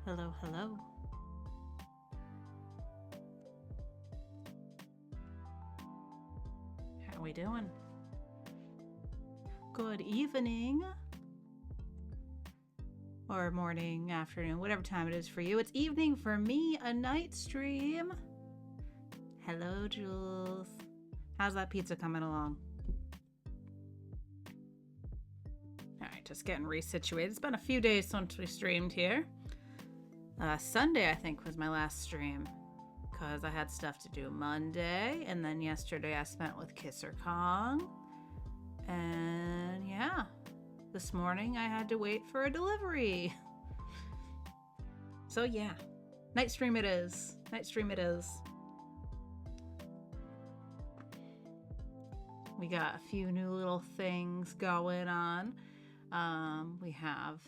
Hello, hello. How are we doing? Good evening. Or morning, afternoon, whatever time it is for you. It's evening for me, a night stream. Hello, Jules. How's that pizza coming along? Alright, just getting resituated. It's been a few days since we streamed here. Sunday, I think, was my last stream because I had stuff to do Monday, and then yesterday I spent with Kisser Kong. And yeah, this morning I had to wait for a delivery. So yeah, night stream it is. Night stream it is. We got a few new little things going on. We have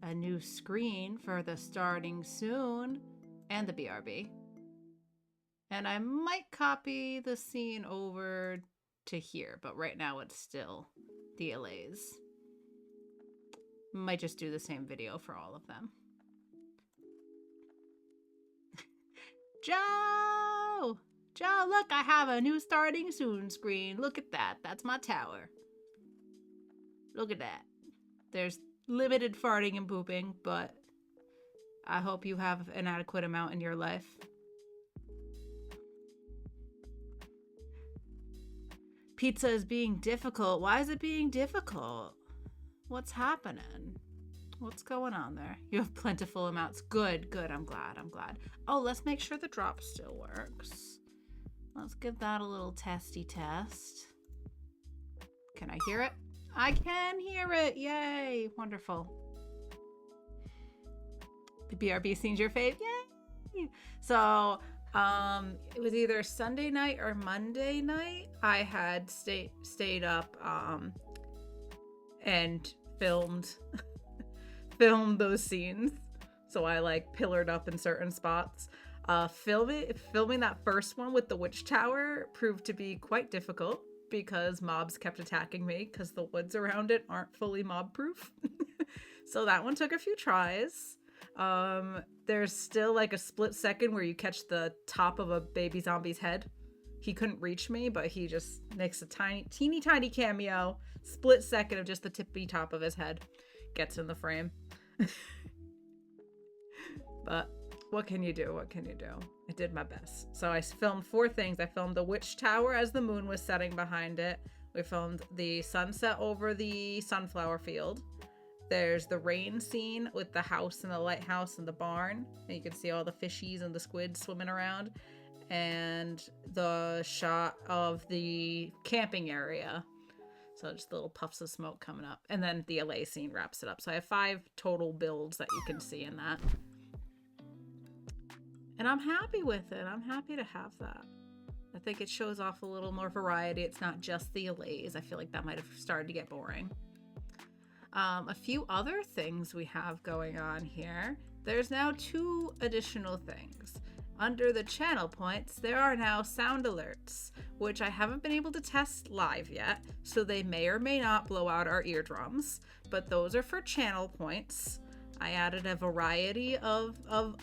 a new screen for the starting soon and the BRB. And I might copy the scene over to here, but right now it's still the LAs. Might just do the same video for all of them. Joe! Joe, look, I have a new starting soon screen. Look at that. That's my tower. Look at that. There's limited farting and pooping, but I hope you have an adequate amount in your life. Pizza is being difficult. Why is it being difficult? What's happening? What's going on there? You have plentiful amounts. Good, good. I'm glad. Oh, let's make sure the drop still works. Let's give that a little testy test. Can I hear it? I can hear it. Yay. Wonderful. The BRB scene's your fave. Yay. So, it was either Sunday night or Monday night. I had stayed up and filmed those scenes. So I like pillared up in certain spots. Filming that first one with the witch tower proved to be quite difficult because mobs kept attacking me because the woods around it aren't fully mob proof. So that one took a few tries. There's still like a split second where you catch the top of a baby zombie's head. He couldn't reach me, but he just makes a teeny tiny cameo, split second of just the tippy top of his head, gets in the frame. But what can you do? What can you do? I did my best. So I filmed 4 things. I filmed the witch tower as the moon was setting behind it. We filmed the sunset over the sunflower field. There's the rain scene with the house and the lighthouse and the barn. And you can see all the fishies and the squids swimming around. And the shot of the camping area. So just little puffs of smoke coming up. And then the LA scene wraps it up. So I have 5 total builds that you can see in that. And I'm happy with it. I'm happy to have that. I think it shows off a little more variety. It's not just the LAs. I feel like that might have started to get boring. A few other things we have going on here. There's now 2 additional things. Under the channel points, there are now sound alerts, which I haven't been able to test live yet, so they may or may not blow out our eardrums, but those are for channel points. I added a variety of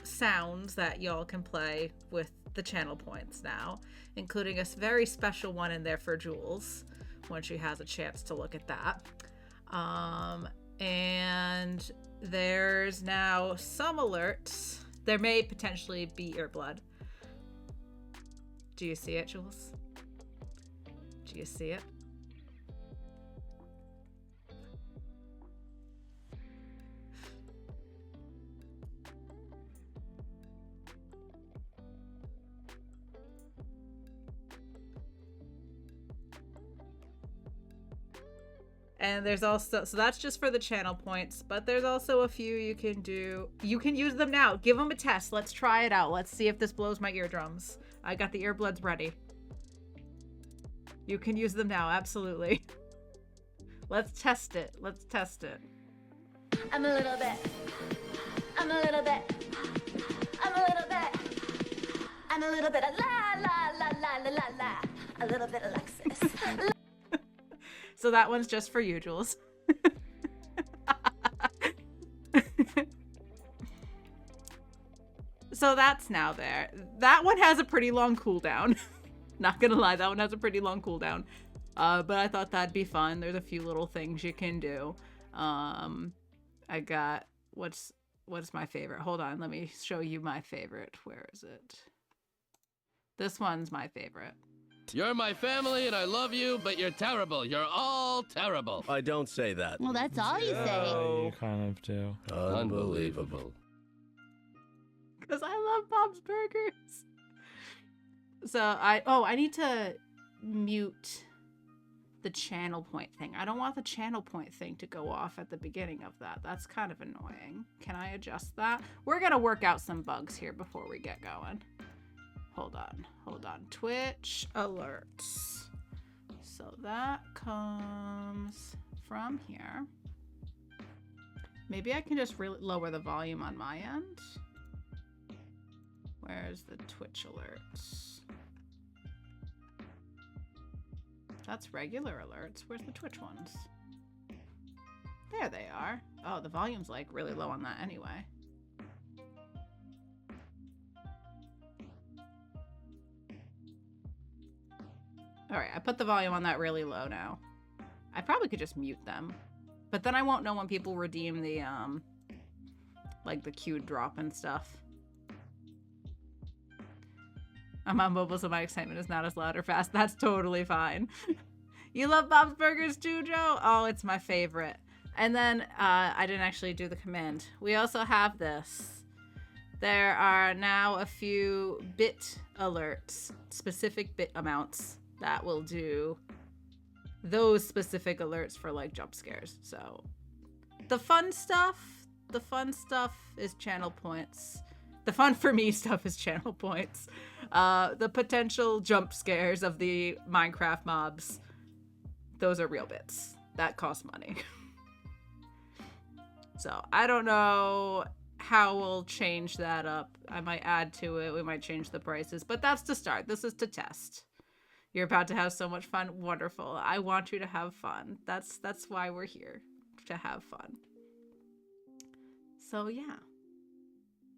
sounds that y'all can play with the channel points now, including a very special one in there for Jules, when she has a chance to look at that. And there's now some alerts. There may potentially be earblood. Do you see it, Jules? Do you see it? And there's also, so that's just for the channel points, but there's also a few you can do. You can use them now. Give them a test. Let's try it out. Let's see if this blows my eardrums. I got the earbuds ready. You can use them now. Absolutely. Let's test it. Let's test it. I'm a little bit. I'm a little bit. I'm a little bit. I'm a little bit of la la la la la la la. A little bit of Alexis. So that one's just for you, Jules. So that's now there. That one has a pretty long cooldown. Not gonna lie, that one has a pretty long cooldown. But I thought that'd be fun. There's a few little things you can do. I got, what's my favorite? Hold on, let me show you my favorite. Where is it? This one's my favorite. You're my family and I love you, but you're terrible. You're all terrible. I don't say that. Well, that's all you say. You kind of do. Unbelievable. Because I love Bob's Burgers. So I need to mute the channel point thing. I don't want the channel point thing to go off at the beginning of that. That's kind of annoying. Can I adjust that? We're gonna work out some bugs here before we get going. Hold on. Twitch alerts. So that comes from here. Maybe I can just really lower the volume on my end. Where's the Twitch alerts? That's regular alerts. Where's the Twitch ones? There they are. Oh, the volume's like really low on that anyway. All right, I put the volume on that really low now. I probably could just mute them, but then I won't know when people redeem the like the queued drop and stuff. I'm on mobile, so my excitement is not as loud or fast. That's totally fine. You love Bob's Burgers too, Joe? Oh, it's my favorite. And then I didn't actually do the command. We also have this. There are now a few bit alerts, specific bit amounts that will do those specific alerts for like jump scares. So the fun stuff is channel points. The fun for me stuff is channel points. The potential jump scares of the Minecraft mobs, those are real bits. That cost money. So I don't know how we'll change that up. I might add to it. We might change the prices, but that's to start. This is to test. You're about to have so much fun. Wonderful. I want you to have fun. That's why we're here, to have fun. So yeah.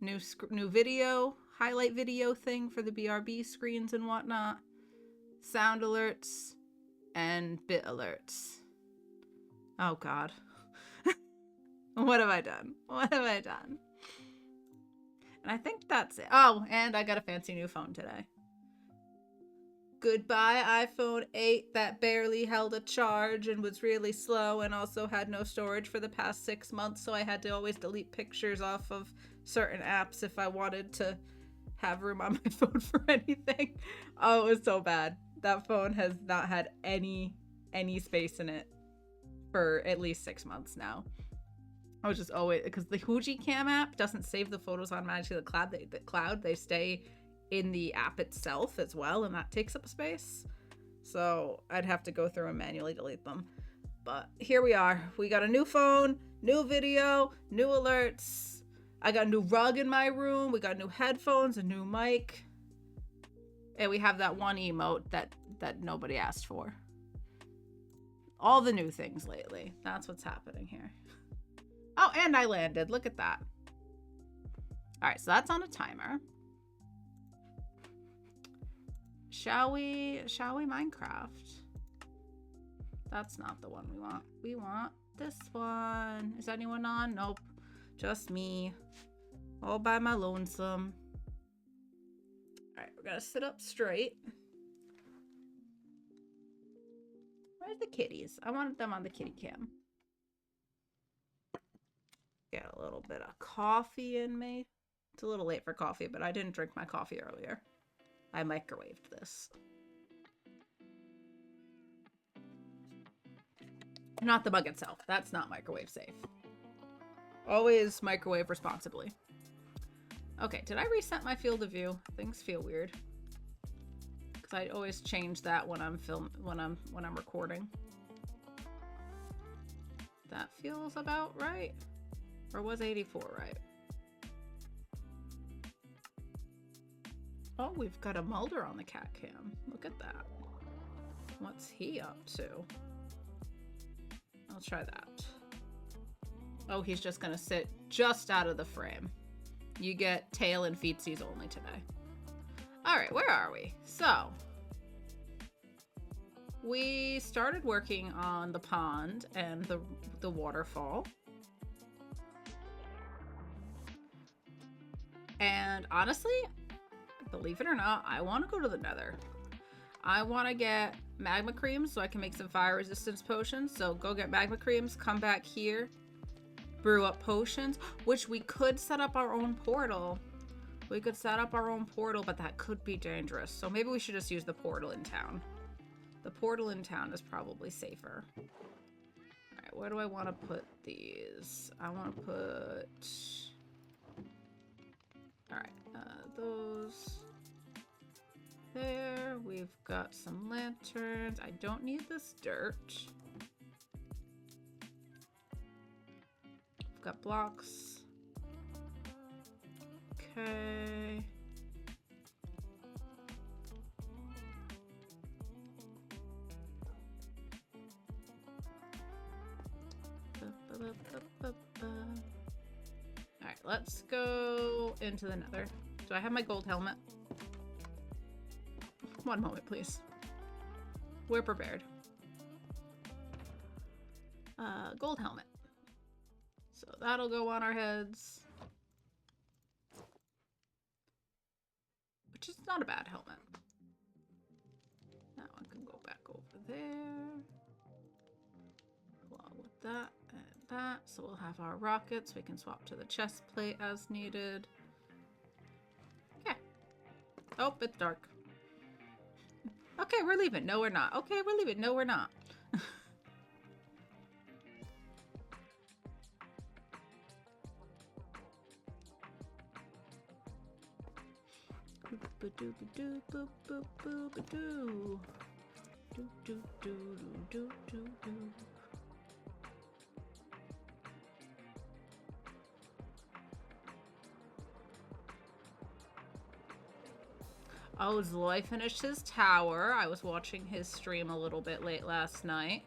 New video, highlight video thing for the BRB screens and whatnot. Sound alerts and bit alerts. Oh God. What have I done? What have I done? And I think that's it. Oh, and I got a fancy new phone today. Goodbye, iPhone 8 that barely held a charge and was really slow and also had no storage for the past 6 months, so I had to always delete pictures off of certain apps if I wanted to have room on my phone for anything. Oh, it was so bad. That phone has not had any space in it for at least 6 months now. I was just always, because the Huji Cam app doesn't save the photos automatically to the cloud. They stay in the app itself as well, and that takes up space. So I'd have to go through and manually delete them. But here we are. We got a new phone, new video, new alerts. I got a new rug in my room. We got new headphones, a new mic. And we have that one emote that nobody asked for. All the new things lately. That's what's happening here. Oh, and I landed. Look at that. All right, so that's on a timer. Shall we Minecraft? That's not the one we want. We want this one. Is anyone on? Nope. Just me. All by my lonesome. All right, we're gonna sit up straight. Where's the kitties? I wanted them on the kitty cam. Get a little bit of coffee in me. It's a little late for coffee, but I didn't drink my coffee earlier. I microwaved this. Not the mug itself. That's not microwave safe. Always microwave responsibly. Okay, did I reset my field of view? Things feel weird. Because I always change that when I'm when I'm recording. That feels about right. Or was 84 right? Oh, we've got a Mulder on the cat cam. Look at that. What's he up to? I'll try that. Oh, he's just gonna sit just out of the frame. You get tail and feetsies only today. Alright, where are we? So, we started working on the pond and the waterfall. And honestly, believe it or not, I want to go to the Nether. I want to get magma creams so I can make some fire resistance potions. So go get magma creams, come back here, brew up potions, which we could set up our own portal. We could set up our own portal, but that could be dangerous. So maybe we should just use the portal in town. The portal in town is probably safer. Alright, where do I want to put these? I want to put... Alright, those... There. We've got some lanterns. I don't need this dirt. We've got blocks. Okay. Alright, let's go into the Nether. Do I have my gold helmet? One moment, please. We're prepared. Gold helmet. So that'll go on our heads. Which is not a bad helmet. Now I can go back over there. Along with that and that. So we'll have our rockets. We can swap to the chest plate as needed. Okay. Oh, it's dark. Okay, we're leaving. No, we're not. Okay, we're leaving. No, we're not. Oh, Zloy finished his tower. I was watching his stream a little bit late last night.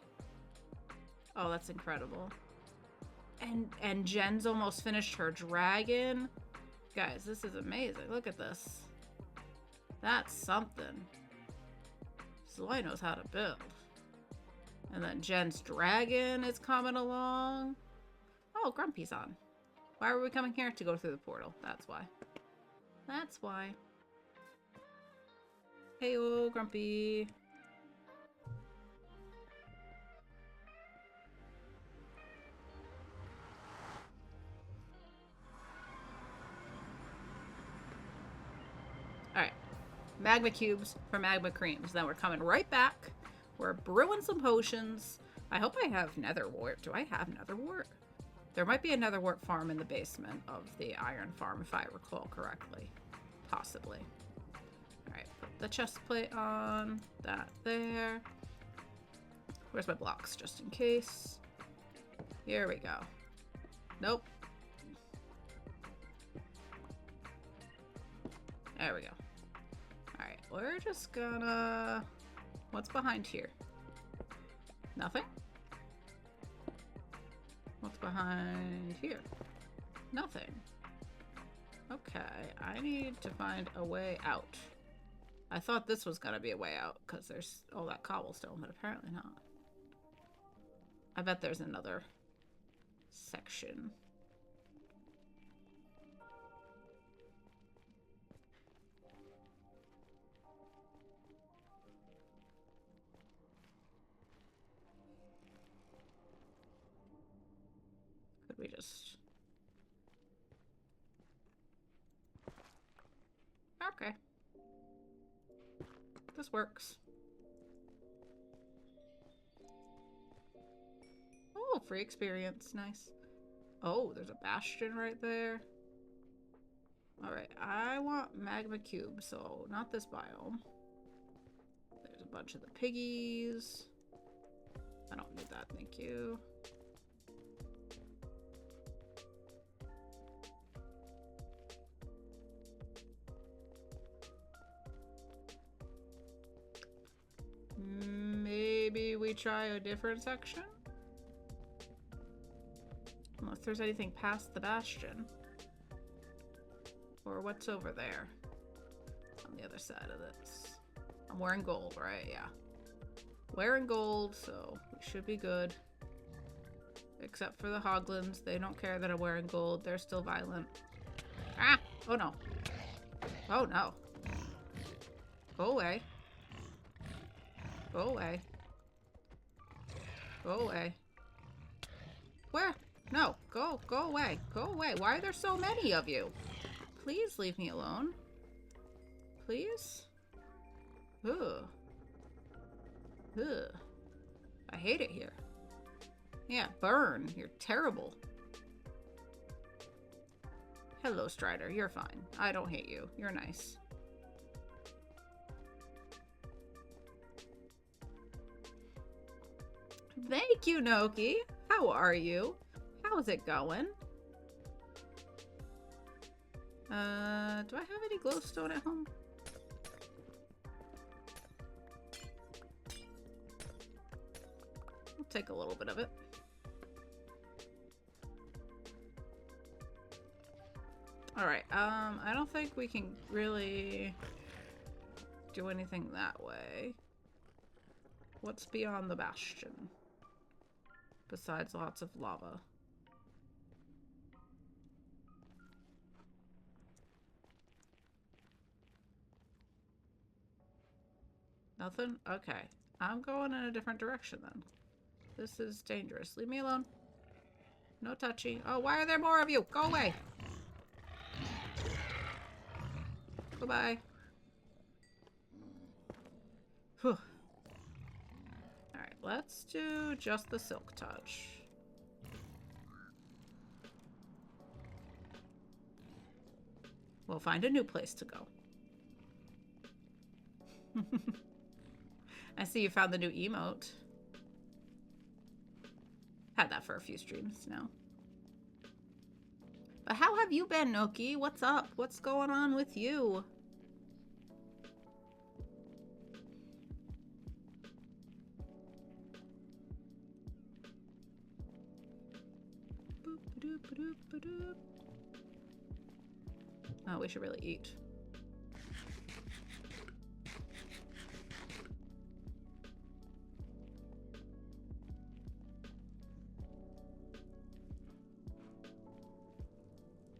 Oh, that's incredible. And Jen's almost finished her dragon. Guys, this is amazing. Look at this. That's something. Zloy knows how to build. And then Jen's dragon is coming along. Oh, Grumpy's on. Why are we coming here? To go through the portal. That's why. That's why. Hey, oh, Grumpy. Alright. Magma cubes for magma creams. Then we're coming right back. We're brewing some potions. I hope I have nether wart. Do I have nether wart? There might be a nether wart farm in the basement of the iron farm, if I recall correctly. Possibly. Alright, put the chest plate on. That there. Where's my blocks, just in case? Here we go. Nope. There we go. Alright, we're just gonna... What's behind here? Nothing? What's behind here? Nothing. Okay, I need to find a way out. I thought this was gonna be a way out because there's all that cobblestone, but apparently not. I bet there's another section. Could we just... Okay. This works. Oh, free experience. Nice. Oh, there's a bastion right there. Alright, I want magma cube, so not this biome. There's a bunch of the piggies. I don't need that, thank you. Maybe we try a different section? Unless there's anything past the bastion. Or what's over there? On the other side of this. I'm wearing gold, right? Yeah. Wearing gold, so we should be good. Except for the hoglins. They don't care that I'm wearing gold. They're still violent. Ah! Oh no. Oh no. Go away. Go away. Go away. Where? No. Go away. Go away. Why are there so many of you? Please leave me alone. Please? Ugh. Ugh. I hate it here. Yeah, burn. You're terrible. Hello, Strider. You're fine. I don't hate you. You're nice. Thank you, Noki. How are you? How's it going? Do I have any glowstone at home? I'll take a little bit of it. Alright, I don't think we can really do anything that way. What's beyond the bastion? Besides lots of lava. Nothing? Okay. I'm going in a different direction then. This is dangerous. Leave me alone. No touchy. Oh, why are there more of you? Go away. Goodbye. Whew. Alright, let's do just the silk touch. We'll find a new place to go. I see you found the new emote. Had that for a few streams now. But how have you been, Noki? What's up? What's going on with you? Oh, we should really eat.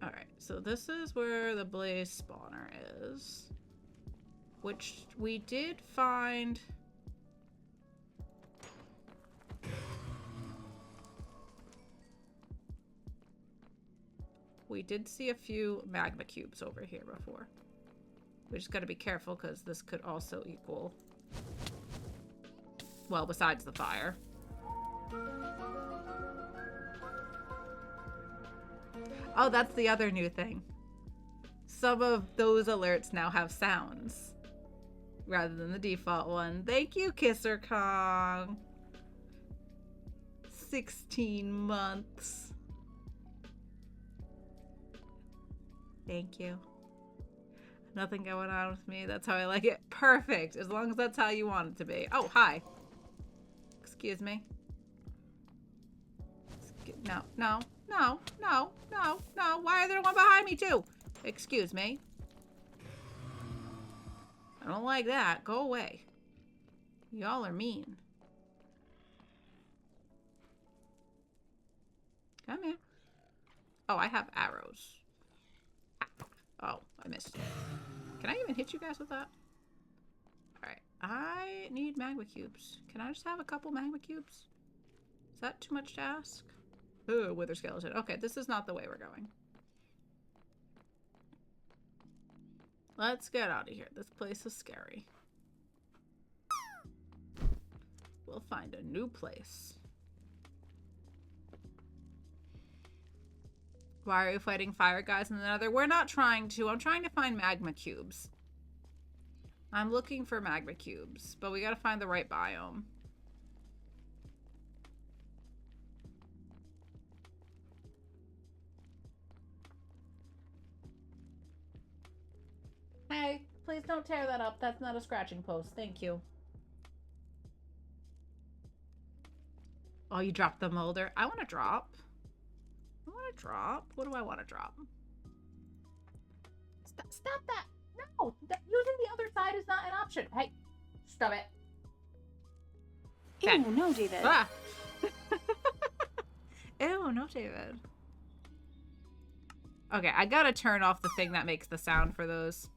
Alright, so this is where the blaze spawner is. Which we did find... We did see a few magma cubes over here before. We just gotta be careful because this could also equal... Well, besides the fire. Oh, that's the other new thing. Some of those alerts now have sounds rather than the default one. Thank you, Kisser Kong. 16 months. Thank you. Nothing going on with me. That's how I like it. Perfect. As long as that's how you want it to be. Oh, hi. Excuse me. No, no, no, no, no, no. Why are there one behind me too? Excuse me. I don't like that. Go away. Y'all are mean. Come here. Oh, I have arrows. Oh, I missed. Can I even hit you guys with that? Alright. I need magma cubes. Can I just have a couple magma cubes? Is that too much to ask? Ooh, wither skeleton. Okay, this is not the way we're going. Let's get out of here. This place is scary. We'll find a new place. Why are you fighting fire guys in the nether? We're not trying to. I'm trying to find magma cubes. I'm looking for magma cubes, but we gotta find the right biome. Hey, please don't tear that up. That's not a scratching post. Thank you. Oh, you dropped the molder. I want to drop. I want to drop. What do I want to drop? Stop that. No, using the other side is not an option. Hey, stop it. Ew, no, David. Ah. Ew, no, David. Okay, I gotta turn off the thing that makes the sound for those.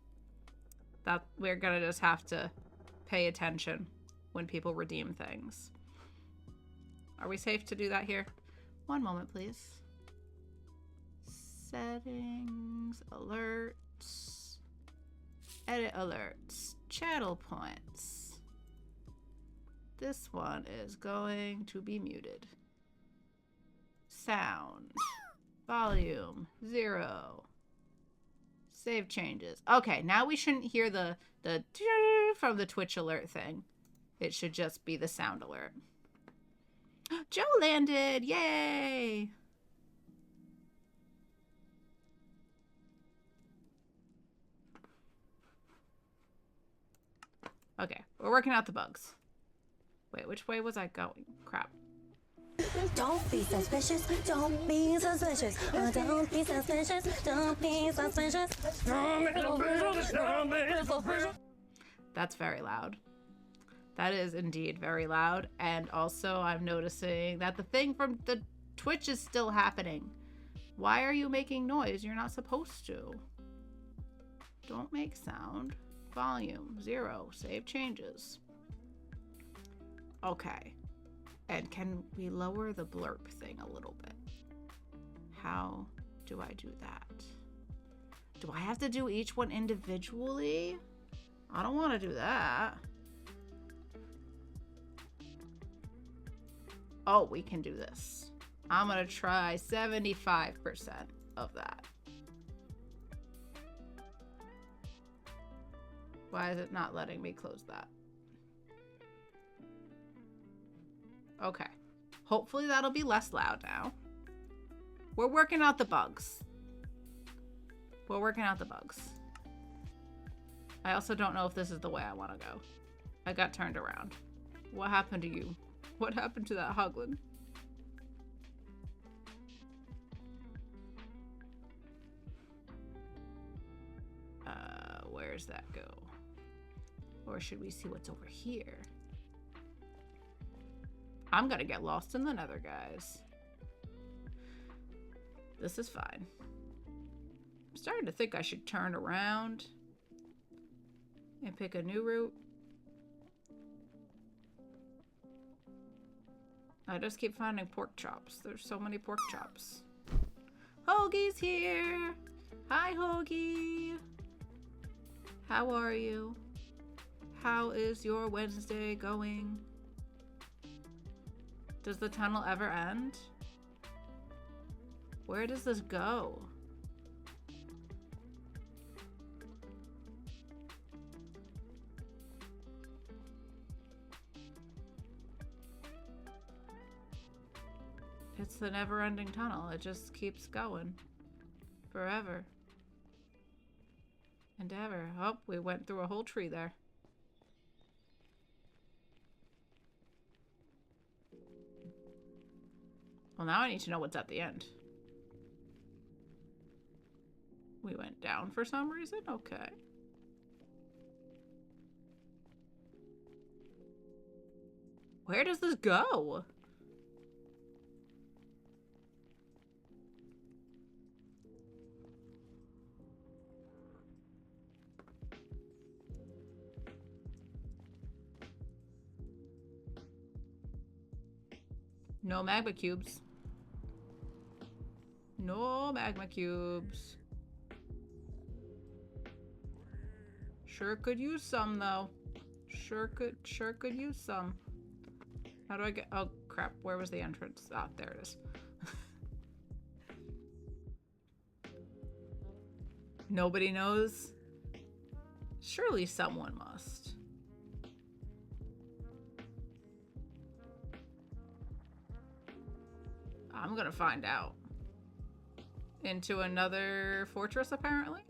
That we're gonna just have to pay attention when people redeem things. Are we safe to do that here? One moment, please. Settings, alerts, edit alerts, channel points. This one is going to be muted. Sound, volume, 0. Save changes. Okay, now we shouldn't hear the from the Twitch alert thing. It should just be the sound alert. Joe landed! Yay! Okay, we're working out the bugs. Wait, which way was I going? Crap. Don't be suspicious. Don't be suspicious. Don't be suspicious. Don't be suspicious. That's very loud. That is indeed very loud. And also, I'm noticing that the thing from the Twitch is still happening. Why are you making noise? You're not supposed to. Don't make sound. Volume, 0. Save changes. Okay. And can we lower the blurb thing a little bit? How do I do that? Do I have to do each one individually? I don't want to do that. Oh, we can do this. I'm going to try 75% of that. Why is it not letting me close that? Okay. Hopefully that'll be less loud now. We're working out the bugs. We're working out the bugs. I also don't know if this is the way I want to go. I got turned around. What happened to you? What happened to that Hoglin? Where's that go? Or should we see what's over here? I'm gonna get lost in the nether, guys. This is fine. I'm starting to think I should turn around and pick a new route. I just keep finding pork chops. There's so many pork chops. Hoagie's here! Hi, Hoagie! How are you? How is your Wednesday going? Does the tunnel ever end? Where does this go? It's the never-ending tunnel. It just keeps going. Forever. And ever. Oh, we went through a whole tree there. Well, now I need to know what's at the end. We went down for some reason? Okay. Where does this go? No magma cubes. No magma cubes. Sure could use some though. Sure could use some. How do I get, oh crap, where was the entrance? Ah, there it is. Nobody knows? Surely someone must. I'm gonna find out. Into another fortress, apparently?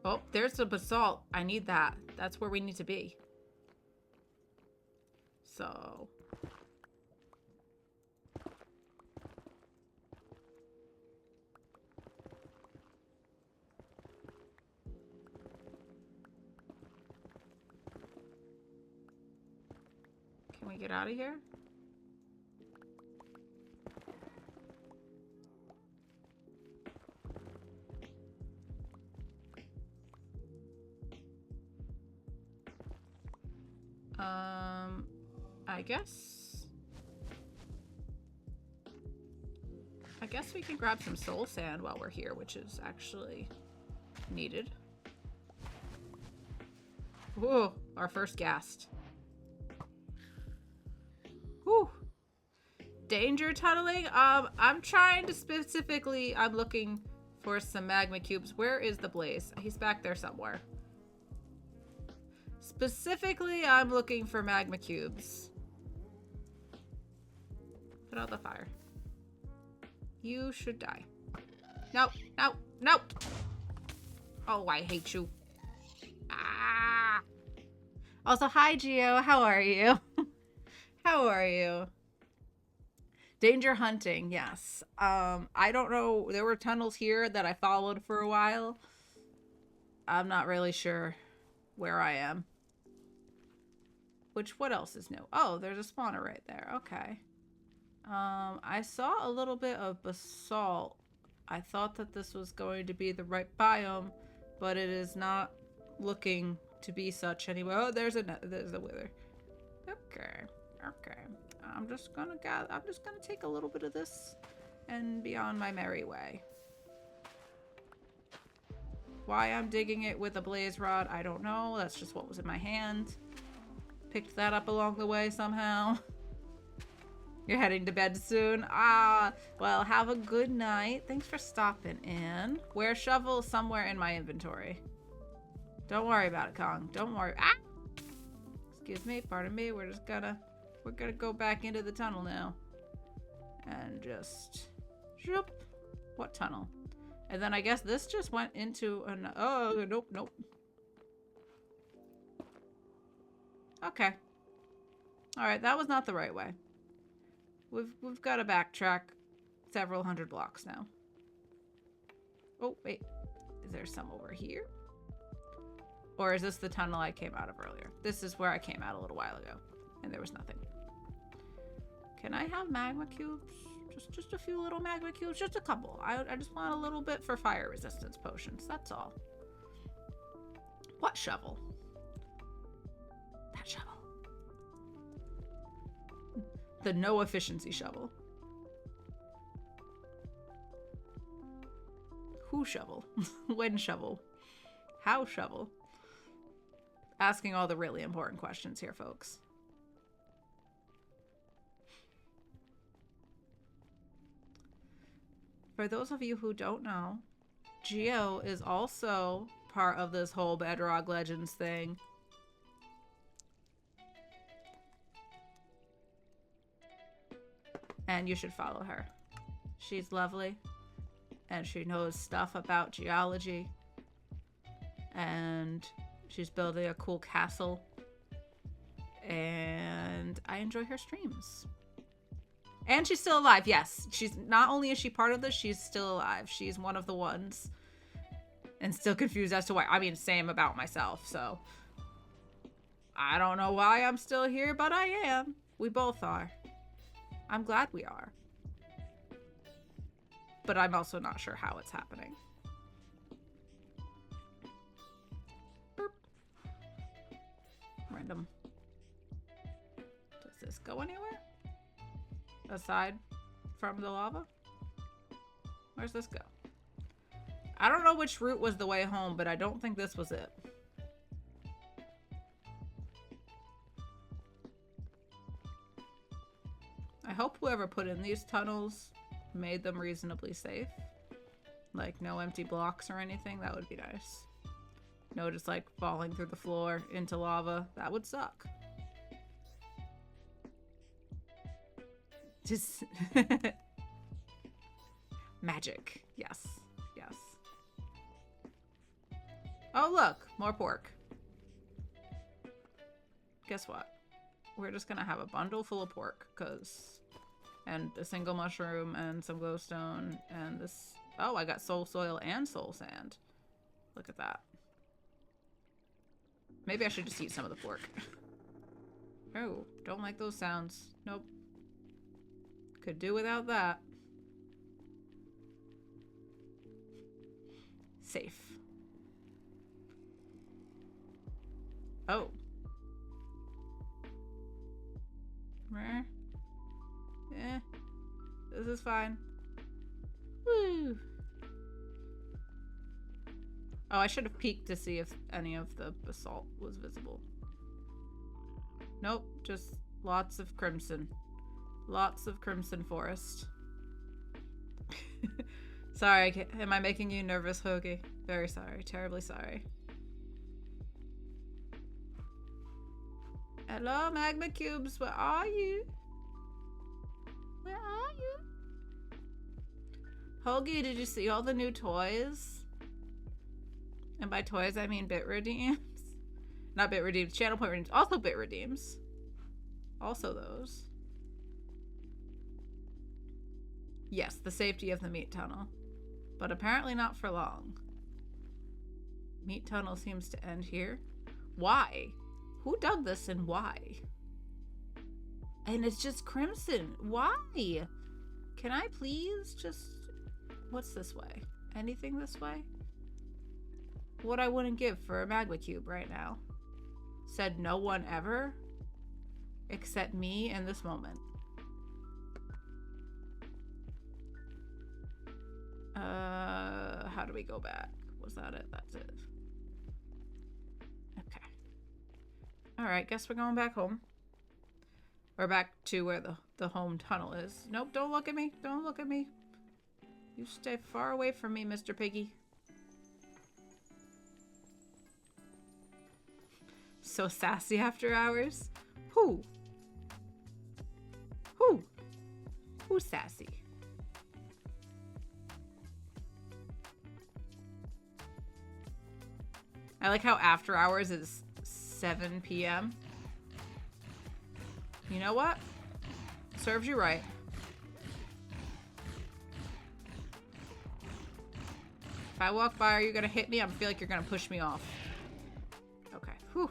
Oh, there's the basalt. I need that. That's where we need to be. So. Can we get out of here? I guess we can grab some soul sand while we're here, which is actually needed. Whoa, our first ghast. Whew. Danger tunneling? I'm trying to specifically, I'm looking for some magma cubes. Where is the blaze? He's back there somewhere. Specifically, I'm looking for magma cubes. Put out the fire. You should die. No, no, no! Oh, I hate you. Ah! Also, hi, Geo. How are you? How are you? Danger hunting, yes. I don't know. There were tunnels here that I followed for a while. I'm not really sure where I am. What else is new? Oh, there's a spawner right there. Okay. I saw a little bit of basalt. I thought that this was going to be the right biome, but it is not looking to be such anyway. Oh, there's a wither. Okay. Okay. I'm just gonna take a little bit of this and be on my merry way. Why I'm digging it with a blaze rod, I don't know. That's just what was in my hand. Picked that up along the way somehow. You're heading to bed soon? Ah, well, have a good night. Thanks for stopping in. Where shovel? Somewhere in my inventory. Don't worry about it, Kong. Don't worry. Ah! Excuse me, pardon me. We're gonna go back into the tunnel now. And just... Shoop. What tunnel? And then I guess this just went into an... Oh, nope, nope. Okay. Alright, that was not the right way. We've got to backtrack several hundred blocks now. Oh, wait. Is there some over here? Or is this the tunnel I came out of earlier? This is where I came out a little while ago. And there was nothing. Can I have magma cubes? Just a few little magma cubes. Just a couple. I just want a little bit for fire resistance potions. That's all. What shovel? That shovel. The no efficiency shovel. Who shovel? When shovel? How shovel? Asking all the really important questions here, folks. For those of you who don't know, Geo is also part of this whole Bedrock Legends thing. And you should follow her. She's lovely. And she knows stuff about geology. And she's building a cool castle. And I enjoy her streams. And she's still alive, yes. She's not only is she part of this, she's still alive. She's one of the ones. And still confused as to why. I mean, same about myself, so. I don't know why I'm still here, but I am. We both are. I'm glad we are. But I'm also not sure how it's happening. Burp. Random. Does this go anywhere? Aside from the lava? Where's this go? I don't know which route was the way home, but I don't think this was it. I hope whoever put in these tunnels made them reasonably safe. Like, no empty blocks or anything. That would be nice. No, just like falling through the floor into lava. That would suck. Just... Magic. Yes. Yes. Oh, look. More pork. Guess what? We're just gonna have a bundle full of pork, and a single mushroom and some glowstone and this. Oh, I got soul soil and soul sand. Look at that. Maybe I should just eat some of the pork. Oh, don't like those sounds. Nope. Could do without that. Safe. Oh. Meh. Eh. This is fine. Woo. Oh, I should have peeked to see if any of the basalt was visible. Nope, just lots of crimson. Lots of crimson forest. Sorry, am I making you nervous, Hoagie? Very sorry, terribly sorry. Hello, magma cubes, where are you? Where are you? Hoagie, did you see all the new toys? And by toys, I mean bit redeems. Not bit redeems, channel point redeems. Also bit redeems. Also those. Yes, the safety of the meat tunnel. But apparently not for long. Meat tunnel seems to end here. Why? Who dug this and why? And it's just crimson. Why? Can I please just... What's this way? Anything this way? What I wouldn't give for a magma cube right now. Said no one ever. Except me in this moment. How do we go back? Was that it? That's it. Okay. Alright, guess we're going back home. Or back to where the home tunnel is. Nope, don't look at me. Don't look at me. You stay far away from me, Mr. Piggy. So sassy after hours. Who? Who? Who's sassy? I like how after hours is 7 p.m. You know what? Serves you right. If I walk by, are you gonna hit me? I feel like you're gonna push me off. Okay. Whew.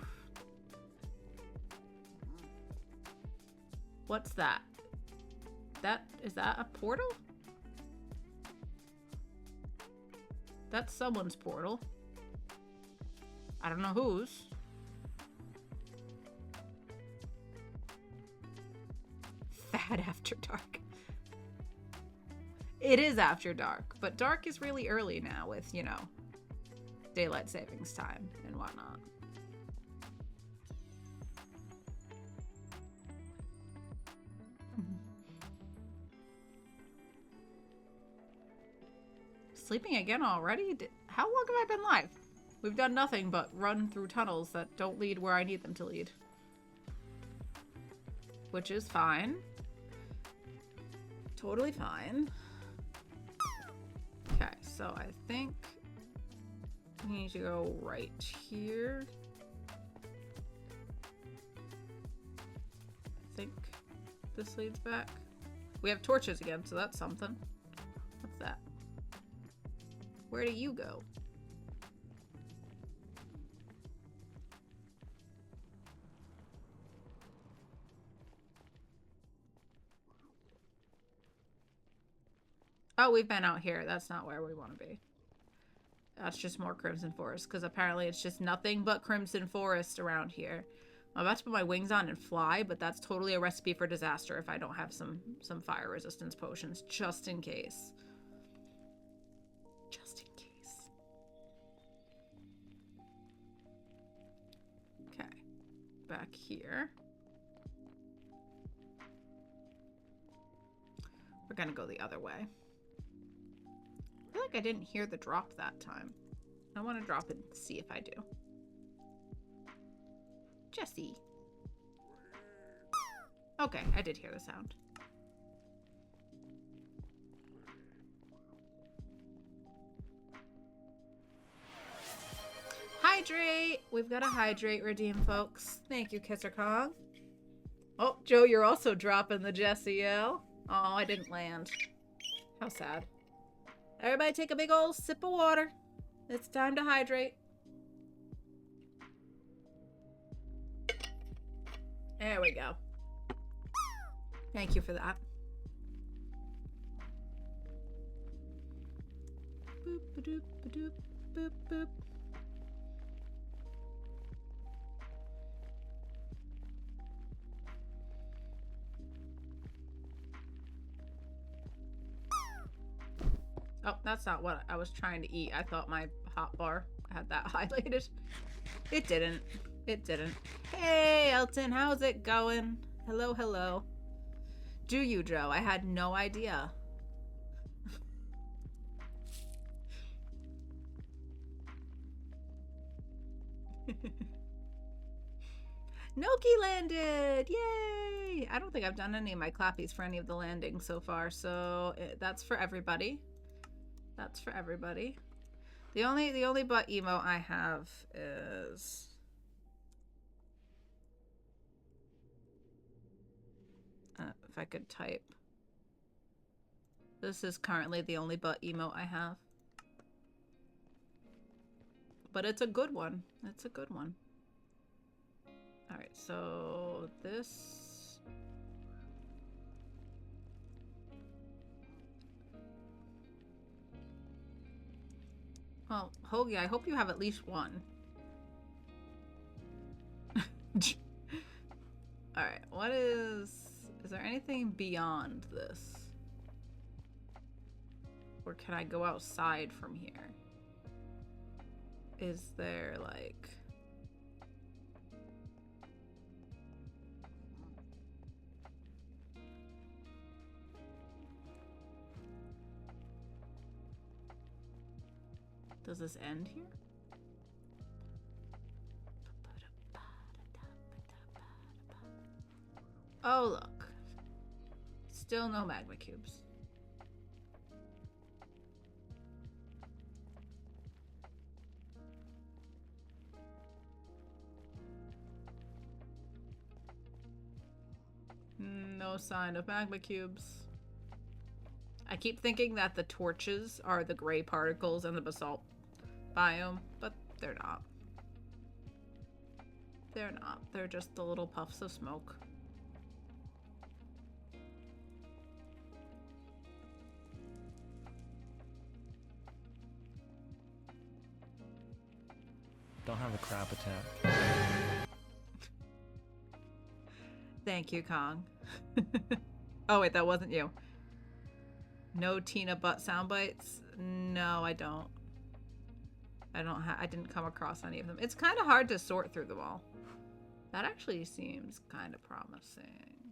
What's that? Is that a portal? That's someone's portal. I don't know whose. Fat after dark. It is after dark, but dark is really early now with, you know, daylight savings time and whatnot. Sleeping again already? How long have I been live? We've done nothing but run through tunnels that don't lead where I need them to lead. Which is fine. Totally fine. Okay, so I think we need to go right here. I think this leads back. We have torches again, so that's something. What's that? Where do you go? Oh, we've been out here. That's not where we want to be. That's just more Crimson Forest, because apparently it's just nothing but Crimson Forest around here. I'm about to put my wings on and fly, but that's totally a recipe for disaster if I don't have some fire resistance potions, just in case. Just in case. Okay. Back here. We're gonna go the other way. I feel like I didn't hear the drop that time. I want to drop and see if I do. Jesse. Okay, I did hear the sound. Hydrate! We've got to hydrate redeem, folks. Thank you, Kisser Kong. Oh, Joe, you're also dropping the Jesse L. Oh, I didn't land. How sad. Everybody take a big old sip of water. It's time to hydrate. There we go. Thank you for that. Boop, ba-doop, ba-doop, boop, boop. Oh, that's not what I was trying to eat. I thought my hot bar had that highlighted. It didn't. It didn't. Hey, Elton, how's it going? Hello, hello. Do you, Joe? I had no idea. Noki landed! Yay! I don't think I've done any of my clappies for any of the landings so far, so that's for everybody. That's for everybody. The only butt emo I have is if I could type. This is currently the only butt emo I have. But it's a good one. It's a good one. Alright, so this... Well, Hoagie, I hope you have at least one. Alright, what is... Is there anything beyond this? Or can I go outside from here? Is there, like... Does this end here? Oh, look. Still no magma cubes. No sign of magma cubes. I keep thinking that the torches are the gray particles in the basalt biome, but they're not. They're not. They're just the little puffs of smoke. Don't have a crab attack. Thank you, Kong. Oh wait, that wasn't you. No Tina butt sound bites? No, I don't. I didn't come across any of them. It's kind of hard to sort through them all. That actually seems kind of promising.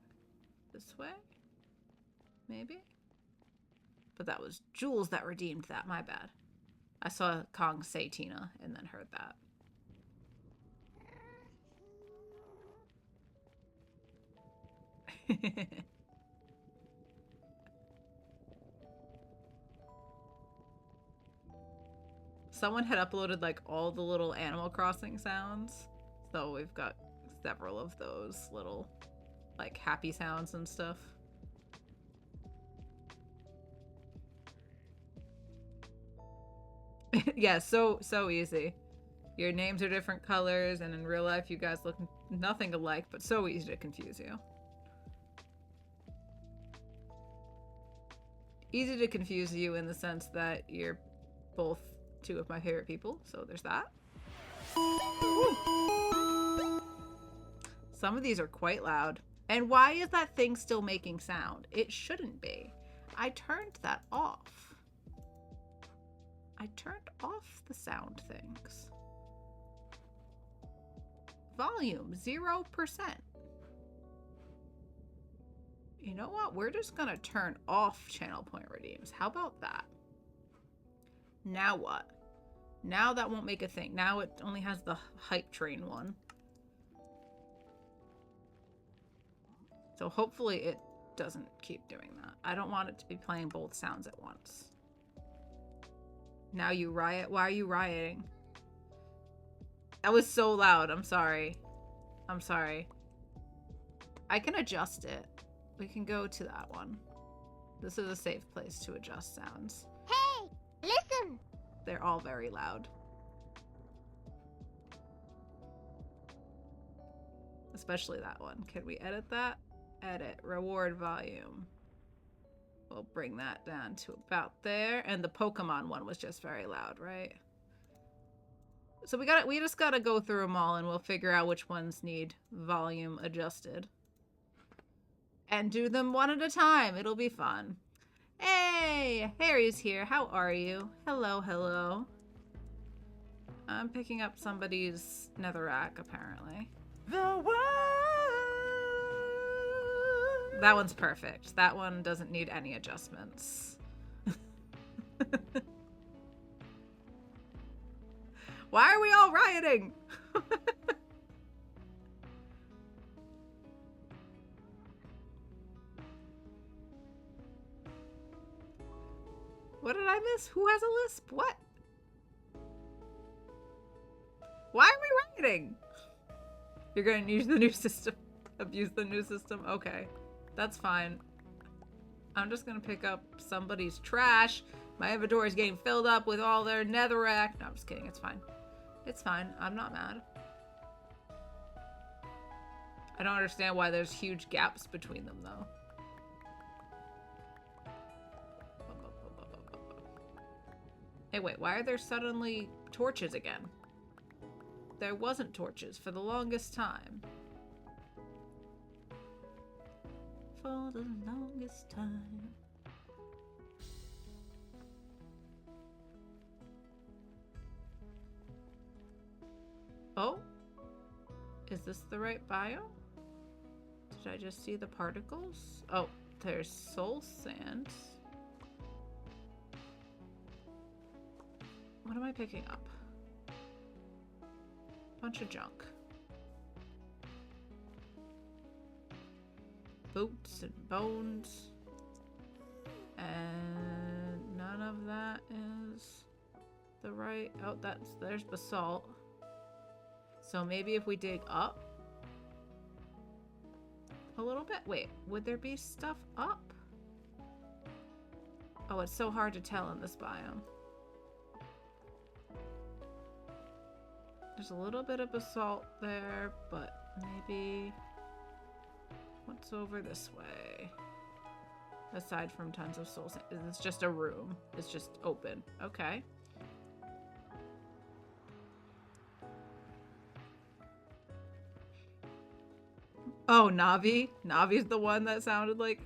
This way? Maybe? But that was Jules that redeemed that, my bad. I saw Kong say Tina and then heard that. Someone had uploaded like all the little Animal Crossing sounds, so we've got several of those little like happy sounds and stuff. Yeah, so easy. Your names are different colors, and in real life you guys look nothing alike, but so easy to confuse you. Easy to confuse you in the sense that you're both two of my favorite people, so there's that. Ooh. Some of these are quite loud. And why is that thing still making sound? It shouldn't be. I turned that off. I turned off the sound things. Volume, 0%. You know what? We're just gonna turn off channel point redeems. How about that? Now what? Now that won't make a thing. Now it only has the hype train one. So hopefully it doesn't keep doing that. I don't want it to be playing both sounds at once. Now you riot? Why are you rioting? That was so loud. I'm sorry. I'm sorry. I can adjust it. We can go to that one. This is a safe place to adjust sounds. Hey, listen! They're all very loud. Especially that one. Can we edit that? Edit. Reward volume. We'll bring that down to about there. And the Pokemon one was just very loud, right? So we just gotta go through them all and we'll figure out which ones need volume adjusted. And do them one at a time. It'll be fun. Hey! Harry's here. How are you? Hello, hello. I'm picking up somebody's netherrack, apparently. The world. That one's perfect. That one doesn't need any adjustments. Why are we all rioting? What did I miss? Who has a lisp? What? Why are we rioting? You're going to use the new system. Abuse the new system? Okay. That's fine. I'm just going to pick up somebody's trash. My inventory is getting filled up with all their netherrack. No, I'm just kidding. It's fine. It's fine. I'm not mad. I don't understand why there's huge gaps between them, though. Hey, wait. Why are there suddenly torches again? There wasn't torches for the longest time. For the longest time. Oh? Is this the right biome? Did I just see the particles? Oh, there's soul sand. What am I picking up? Bunch of junk. Boots and bones. And none of that is the right... Oh, there's basalt. So maybe if we dig up a little bit. Wait, would there be stuff up? Oh, it's so hard to tell in this biome. There's a little bit of basalt there, but maybe... What's over this way? Aside from tons of soul sand. It's just a room. It's just open. Okay. Oh, Navi? Navi's the one that sounded like...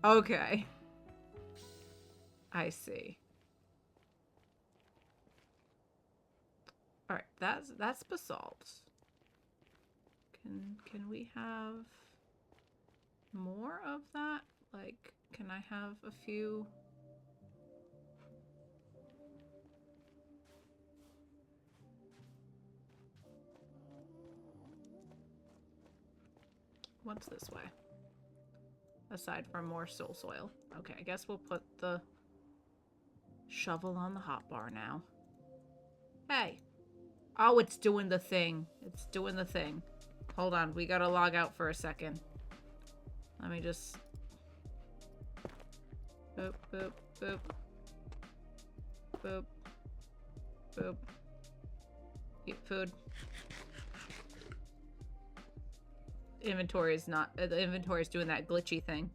Okay. I see. Alright, that's basalt. Can we have more of that? Like, can I have a few? What's this way? Aside from more soul soil. Okay, I guess we'll put the shovel on the hotbar now. Hey! Oh, it's doing the thing. It's doing the thing. Hold on, we gotta log out for a second. Let me just... Boop, boop, boop. Boop. Boop. Eat food. Inventory is not... the inventory is doing that glitchy thing.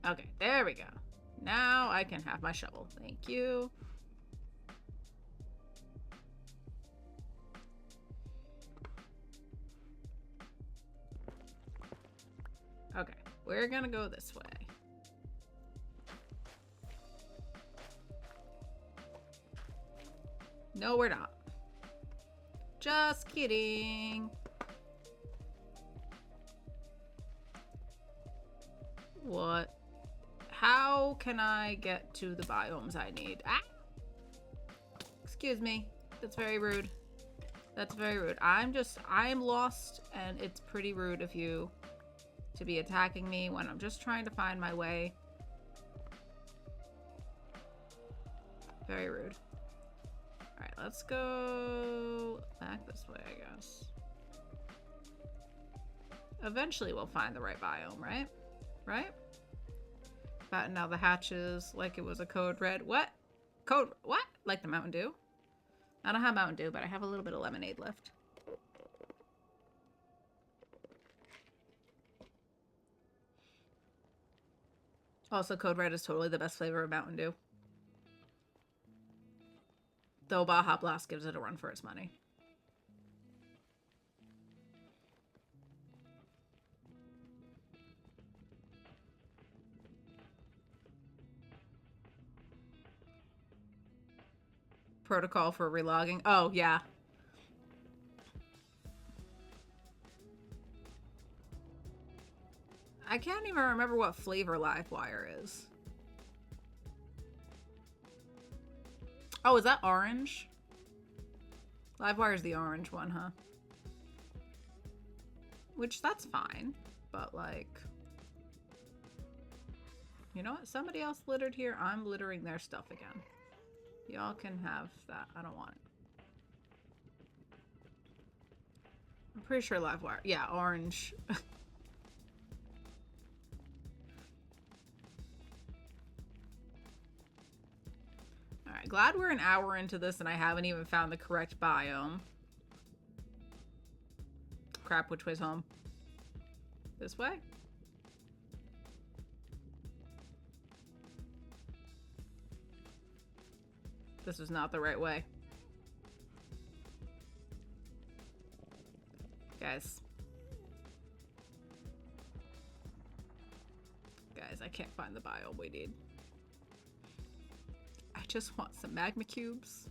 Okay, there we go. Now I can have my shovel. Thank you. Okay, we're gonna go this way. No, we're not. Just kidding. What? How can I get to the biomes I need? Ah! Excuse me. That's very rude. That's very rude. I am lost, and it's pretty rude of you to be attacking me when I'm just trying to find my way. Very rude. Alright, let's go back this way, I guess. Eventually we'll find the right biome, right? Right? Batten out the hatches like it was a code red. What? Code what? Like the Mountain Dew? I don't have Mountain Dew, but I have a little bit of lemonade left. Also, Code Red is totally the best flavor of Mountain Dew. Though Baja Blast gives it a run for its money. Protocol for relogging. Oh, yeah. I can't even remember what flavor Livewire is. Oh, is that orange? Livewire is the orange one, huh? Which, that's fine. But, like... You know what? Somebody else littered here. I'm littering their stuff again. Y'all can have that. I don't want it. I'm pretty sure Livewire. Yeah, orange. Alright, glad we're an hour into this and I haven't even found the correct biome. Crap, which way's home? This way? This is not the right way. Guys. Guys, I can't find the biome we need. I just want some magma cubes.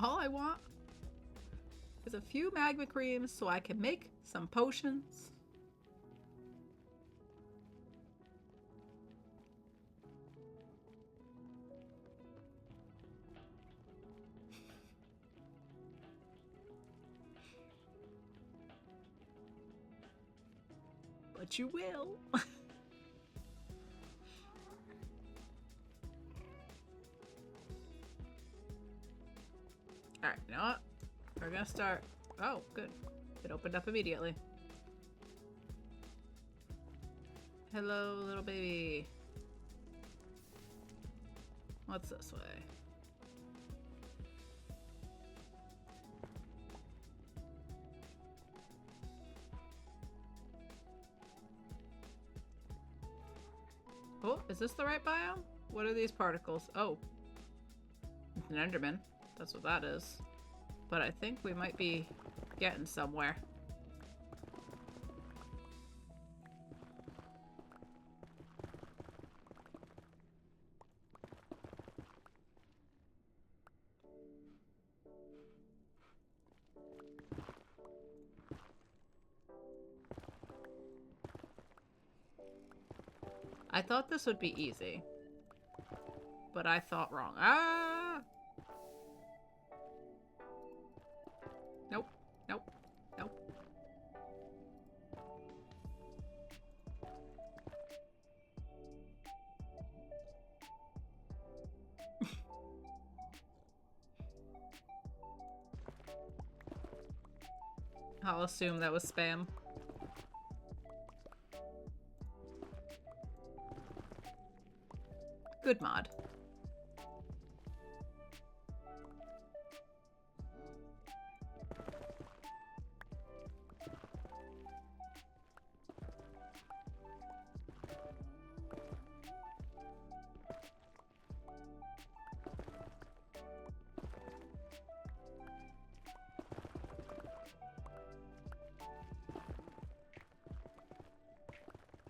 All I want is a few magma creams so I can make some potions. But you will. Alright, you know what? We're gonna start. Oh, good. It opened up immediately. Hello, little baby. What's this way? Oh, is this the right biome? What are these particles? Oh. It's an Enderman. That's what that is. But I think we might be getting somewhere. I thought this would be easy. But I thought wrong. Ah! Nope. Nope. Nope. I'll assume that was spam. Good mod.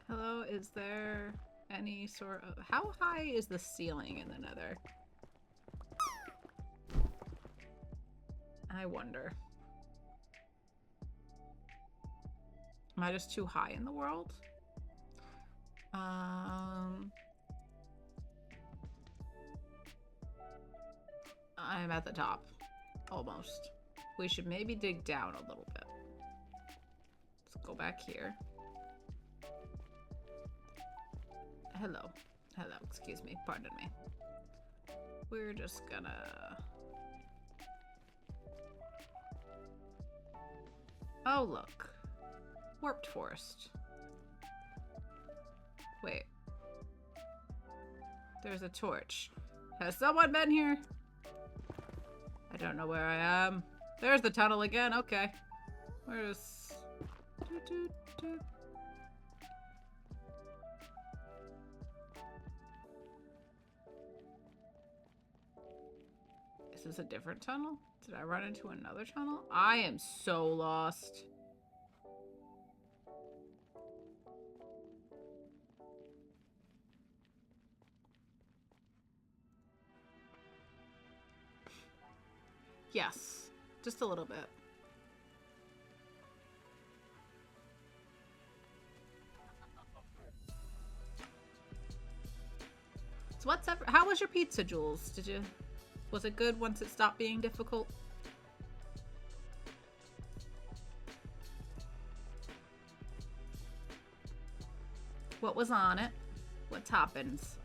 Hello, is there any sort of... How high is the ceiling in the Nether? I wonder. Am I just too high in the world? I'm at the top. Almost. we should maybe dig down a little bit. Let's go back here. Hello. Hello, excuse me, pardon me. We're just gonna... Oh, look. Warped forest. Wait. There's a torch. Has someone been here? I don't know where I am. There's the tunnel again, okay. Where's... Doot, doot, doot. Is this a different tunnel? Did I run into another tunnel? I am so lost. Yes, just a little bit. So how was your pizza, Jules? Was it good once it stopped being difficult? What was on it? What toppings?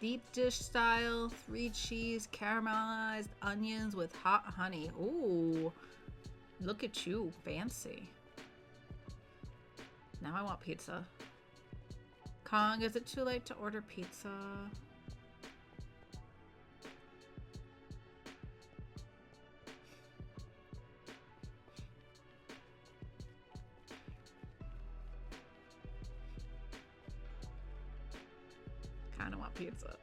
Deep dish style, 3 cheese, caramelized onions with hot honey. Ooh, look at you, fancy. Now I want pizza. Kong, is it too late to order pizza? Kinda want pizza.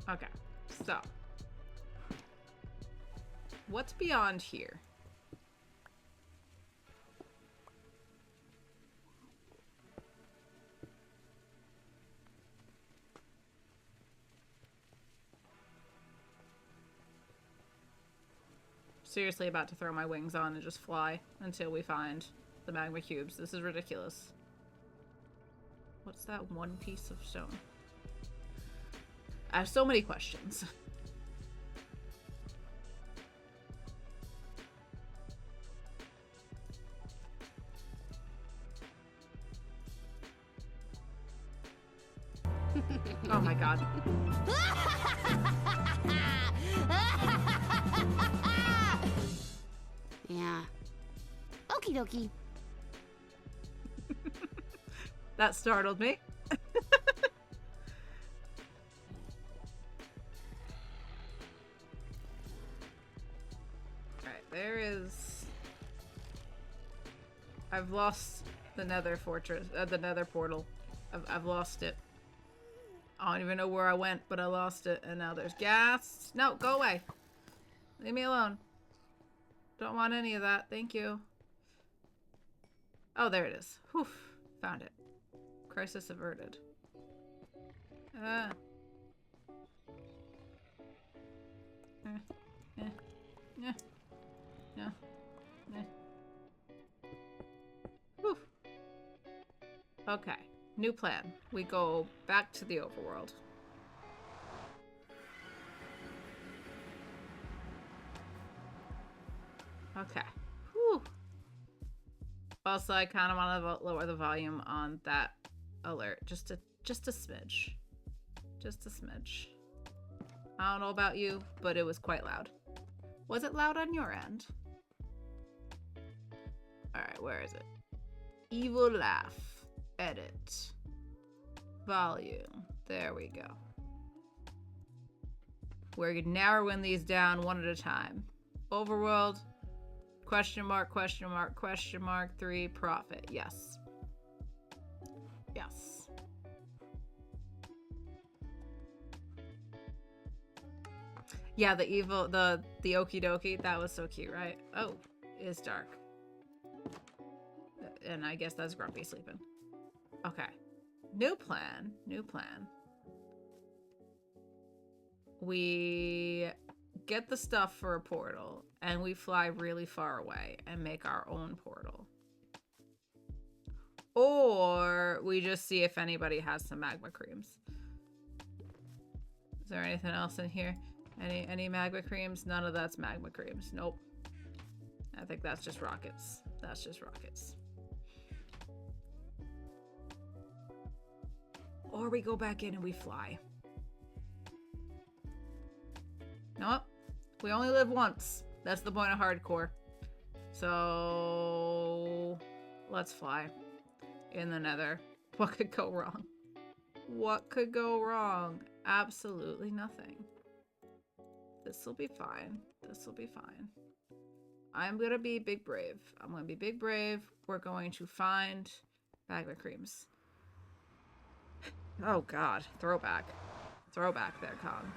Okay, so what's beyond here? Seriously about to throw my wings on and just fly until we find the magma cubes. This is ridiculous. What's that one piece of stone? I have so many questions. Oh my god. Yeah. Okie dokie. That startled me. Alright, there is... I've lost the nether fortress, the nether portal. I've lost it. I don't even know where I went, but I lost it, and now there's gas. No, go away. Leave me alone. Don't want any of that. Thank you. Oh, there it is. Whew. Found it. Crisis averted. Yeah. Whew. Okay. New plan. We go back to the overworld. Okay. Whew. Also, I kind of want to lower the volume on that alert. Just a smidge. Just a smidge. I don't know about you, but it was quite loud. Was it loud on your end? Alright, where is it? Evil laugh. Edit. Volume. There we go. We're narrowing these down one at a time. Overworld. Question mark, question mark, question mark, 3, profit. Yes. Yes. Yeah, the evil, the okie dokie, that was so cute, right? Oh, it's dark. And I guess that's Grumpy sleeping. Okay. New plan. New plan. We get the stuff for a portal, and we fly really far away and make our own portal. Or we just see if anybody has some magma creams. Is there anything else in here? Any magma creams? None of that's magma creams. Nope. I think that's just rockets. That's just rockets. Or we go back in and we fly. Nope. We only live once. That's the point of hardcore. So let's fly. In the nether. What could go wrong? What could go wrong? Absolutely nothing. This will be fine. This will be fine. I'm gonna be big brave. I'm gonna be big brave. We're going to find magma creams. Oh god. Throwback. Throwback there, Con.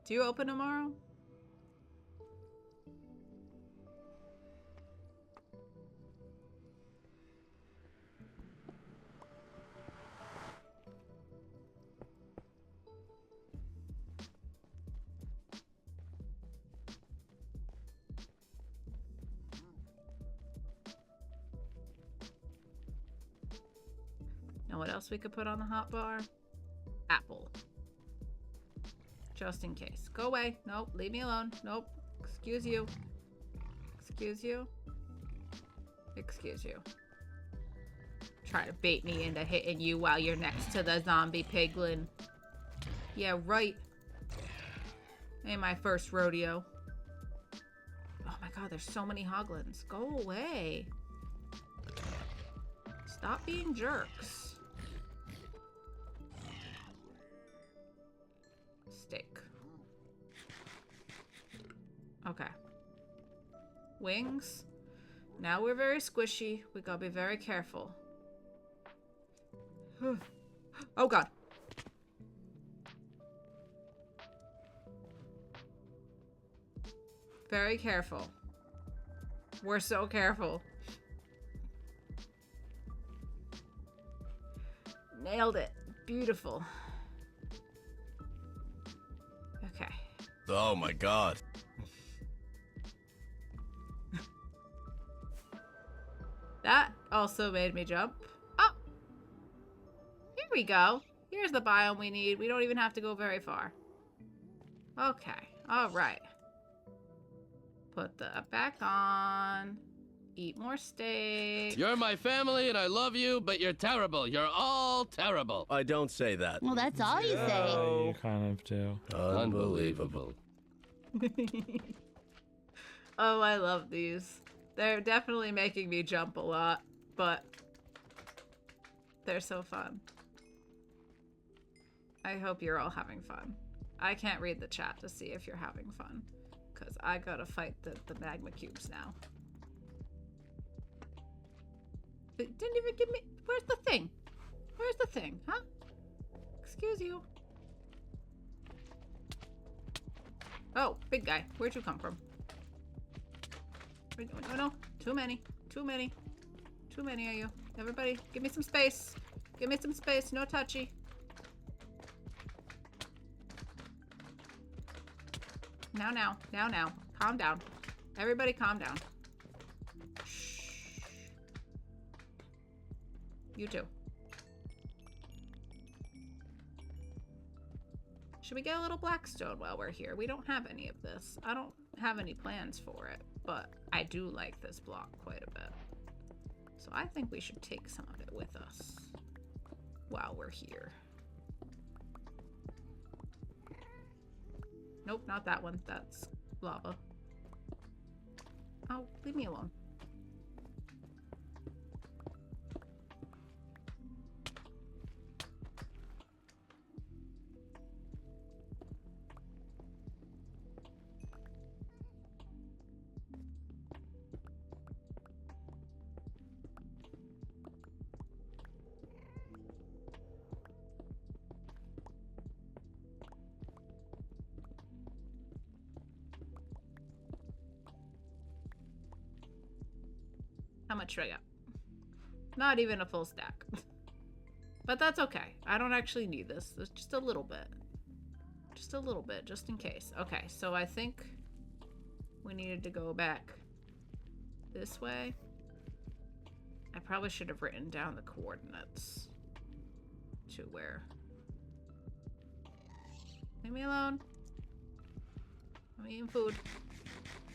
Do you open tomorrow? Know what else we could put on the hot bar? Apple. Just in case. Go away. Nope. Leave me alone. Nope. Excuse you. Excuse you. Excuse you. Try to bait me into hitting you while you're next to the zombie piglin. Yeah, right. Ain't my first rodeo. Oh my god, there's so many hoglins. Go away. Stop being jerks. Steak. Okay. Wings. Now we're very squishy. We gotta be very careful. Oh god. Very careful. We're so careful. Nailed it. Beautiful. Okay. Oh my god. That also made me jump. Oh! Here we go. Here's the biome we need. We don't even have to go very far. Okay. Alright. Put that back on. Eat more steak. You're my family and I love you, but you're terrible. You're all terrible. I don't say that. Well, that's all you say. You kind of do. Unbelievable. Oh, I love these. They're definitely making me jump a lot, but they're so fun. I hope you're all having fun. I can't read the chat to see if you're having fun, because I gotta fight the magma cubes now. It didn't even give me... Where's the thing? Where's the thing, huh? Excuse you. Oh, big guy. Where'd you come from? No, no. Too many. Too many. Too many are you. Everybody, give me some space. Give me some space. No touchy. Now, now. Now, now. Calm down. Everybody calm down. Shh. You too. Should we get a little blackstone while we're here? We don't have any of this. I don't have any plans for it, but I do like this block quite a bit. So I think we should take some of it with us while we're here. Nope, not that one. That's lava. Oh, leave me alone. How much do I got? Not even a full stack. But that's okay. I don't actually need this. It's just a little bit. Just a little bit, just in case. Okay, so I think we needed to go back this way. I probably should have written down the coordinates to where. Leave me alone. I'm eating food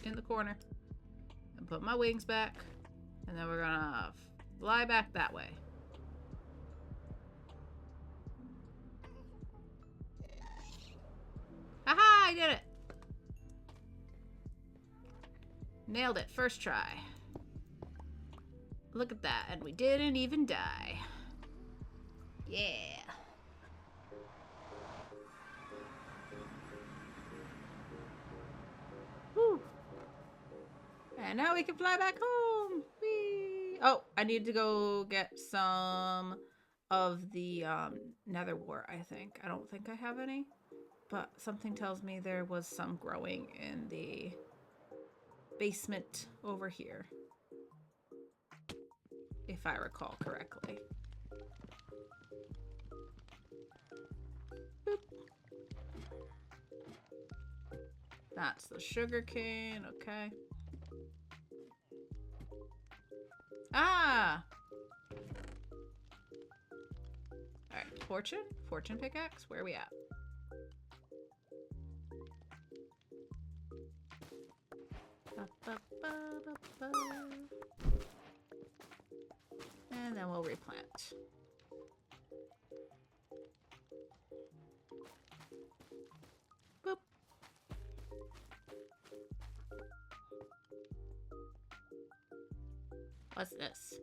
in the corner. And put my wings back. And then we're gonna fly back that way. Haha, I did it! Nailed it, first try. Look at that, and we didn't even die. Yeah. Woo. And now we can fly back home. Whee. Oh, I need to go get some of the nether wart, I think. I don't think I have any, but something tells me there was some growing in the basement over here, if I recall correctly. Boop. That's the sugar cane, okay. Ah! Alright, fortune? Fortune pickaxe? Where are we at? And then we'll replant. Boop. What's this?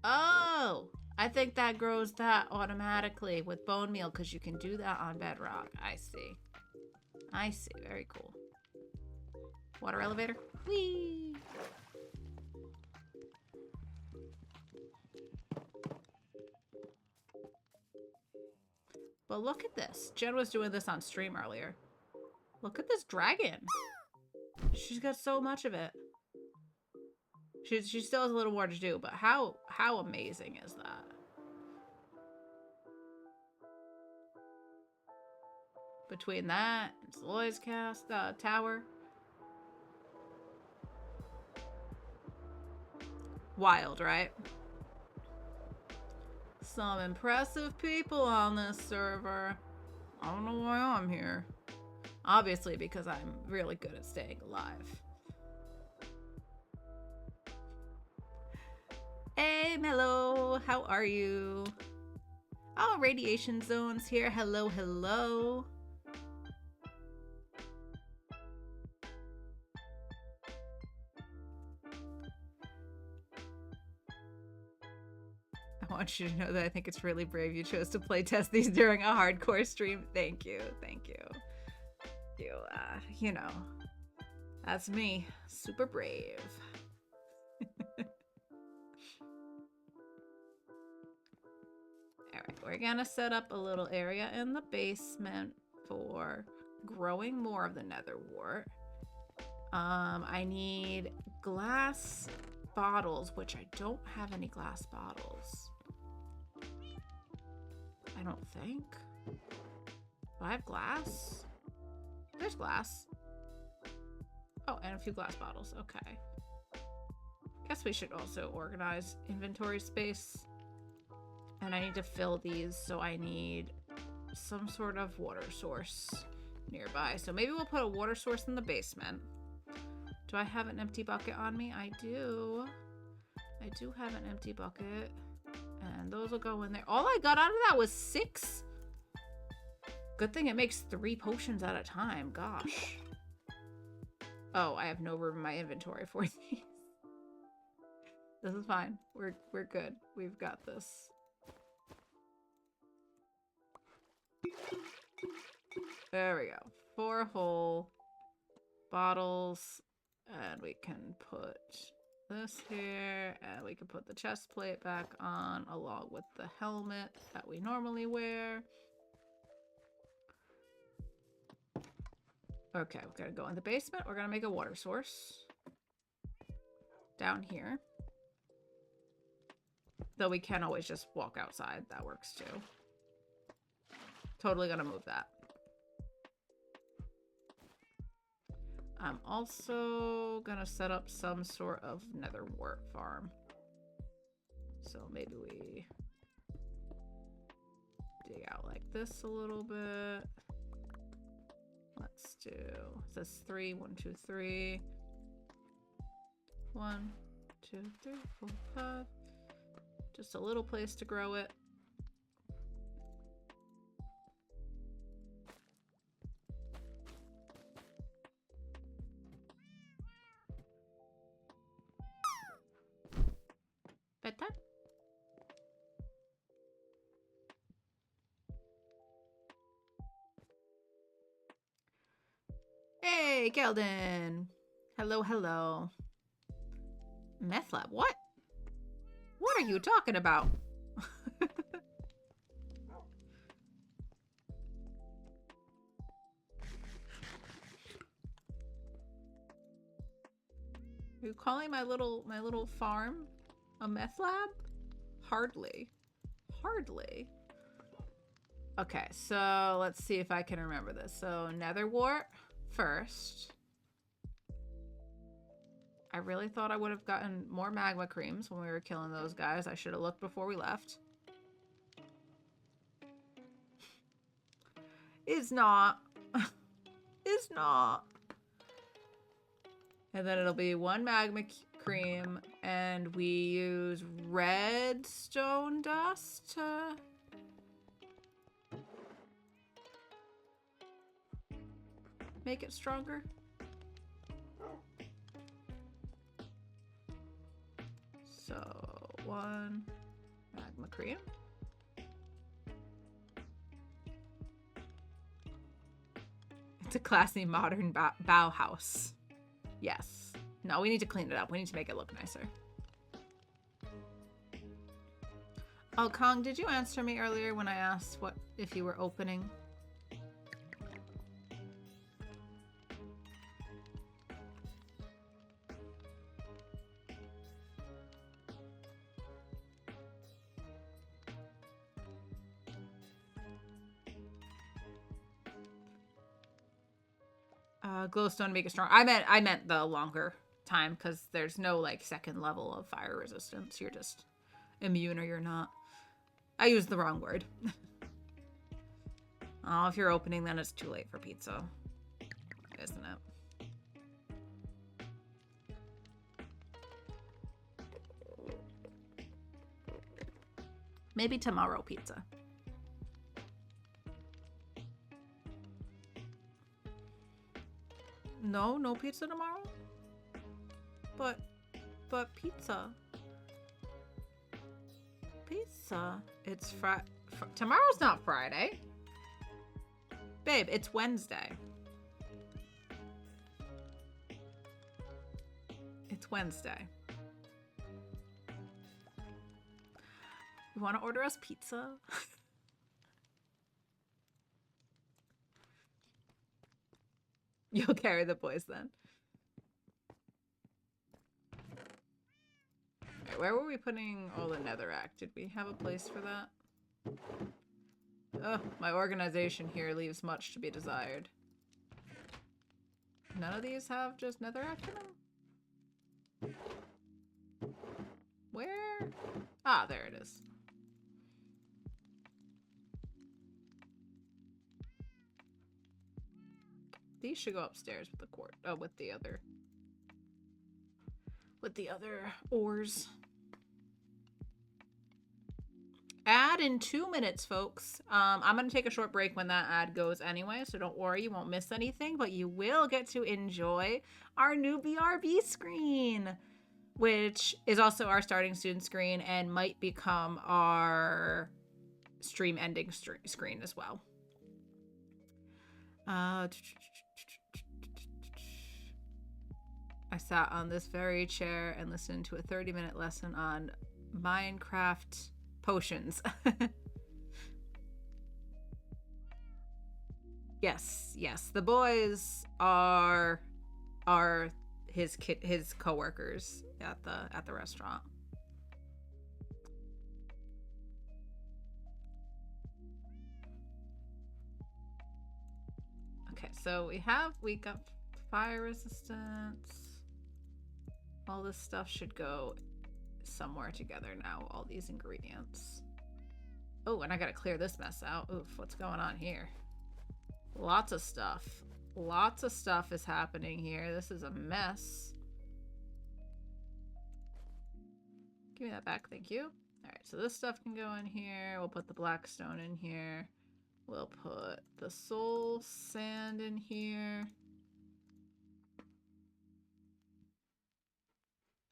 Oh! I think that grows that automatically with bone meal because you can do that on Bedrock. I see. I see. Very cool. Water elevator. Whee! Well, look at this. Jen was doing this on stream earlier. Look at this dragon. She's got so much of it. She still has a little more to do, but how amazing is that? Between that and Zloy's tower. Wild, right? Some impressive people on this server. I don't know why I'm here. Obviously because I'm really good at staying alive. Hey, Mello, how are you? Oh, Radiation Zone's here. Hello, hello. I want you to know that I think it's really brave you chose to play test these during a hardcore stream. Thank you, thank you. You know, that's me. Super brave. Alright, we're gonna set up a little area in the basement for growing more of the nether wart. I need glass bottles, which I don't have any glass bottles. I don't think. Do I have glass? There's glass. Oh, and a few glass bottles. Okay. Guess we should also organize inventory space. And I need to fill these, so I need some sort of water source nearby. So maybe we'll put a water source in the basement. Do I have an empty bucket on me? I do. I do have an empty bucket. And those will go in there. All I got out of that was 6. Good thing it makes 3 potions at a time. Gosh. Oh, I have no room in my inventory for these. This is fine. We're good. We've got this. There we go. 4 whole bottles. And we can put this here. And we can put the chest plate back on along with the helmet that we normally wear. Okay, we're gonna go in the basement. We're gonna make a water source down here. Though we can always just walk outside. That works too. Totally gonna move that. I'm also gonna set up some sort of nether wart farm. So maybe we dig out like this a little bit. Let's do, is this 3? 1, 2, 3. 1, 2, 3, 4, 5. Just a little place to grow it. Bedtime? Hey, Keldon. Hello, hello. Meth lab, what? What are you talking about? Are you calling my little farm a meth lab? Hardly. Hardly. Okay, so let's see if I can remember this. So nether wart first. I really thought I would have gotten more magma creams when we were killing those guys. I should have looked before we left. It's not. It's not. And then it'll be 1 magma cream, and we use redstone dust to... make it stronger. So 1 magma cream. It's a classy modern Bauhaus. Yes. No, we need to clean it up. We need to make it look nicer. Oh, Kong, did you answer me earlier when I asked what if you were opening? Glowstone to make it strong. I meant the longer time because there's no like second level of fire resistance. You're just immune or you're not. I used the wrong word. Oh, if you're opening, then it's too late for pizza, isn't it? Maybe tomorrow pizza. No pizza tomorrow? But pizza. Pizza. It's tomorrow's not Friday. Babe, it's Wednesday. It's Wednesday. You want to order us pizza? You'll carry the boys then. Right, where were we putting all the netherrack? Did we have a place for that? Oh, my organization here leaves much to be desired. None of these have just netherrack in them? Where? Ah, there it is. These should go upstairs with the quartz. Oh, with the other ores. Ad in 2 minutes, folks. I'm gonna take a short break when that ad goes anyway, so don't worry, you won't miss anything, but you will get to enjoy our new BRB screen, which is also our starting student screen and might become our stream ending screen as well. I sat on this very chair and listened to a 30-minute lesson on Minecraft potions. Yes, yes. The boys are his coworkers at the restaurant. Okay, so we got fire resistance. All this stuff should go somewhere together now, all these ingredients. Oh, and I gotta clear this mess out. Oof, what's going on here? Lots of stuff. Lots of stuff is happening here. This is a mess. Give me that back, thank you. Alright, so this stuff can go in here. We'll put the black stone in here. We'll put the soul sand in here.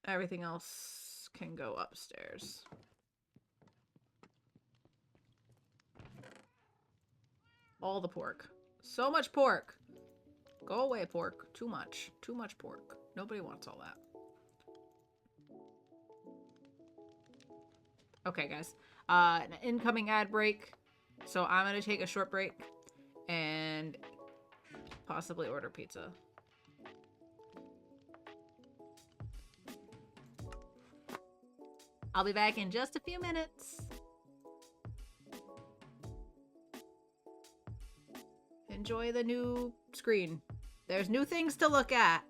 Everything else can go upstairs. All the pork. So much pork. Go away, pork. Too much. Too much pork. Nobody wants all that. Okay, guys. An incoming ad break. So I'm going to take a short break and possibly order pizza. I'll be back in just a few minutes. Enjoy the new screen. There's new things to look at.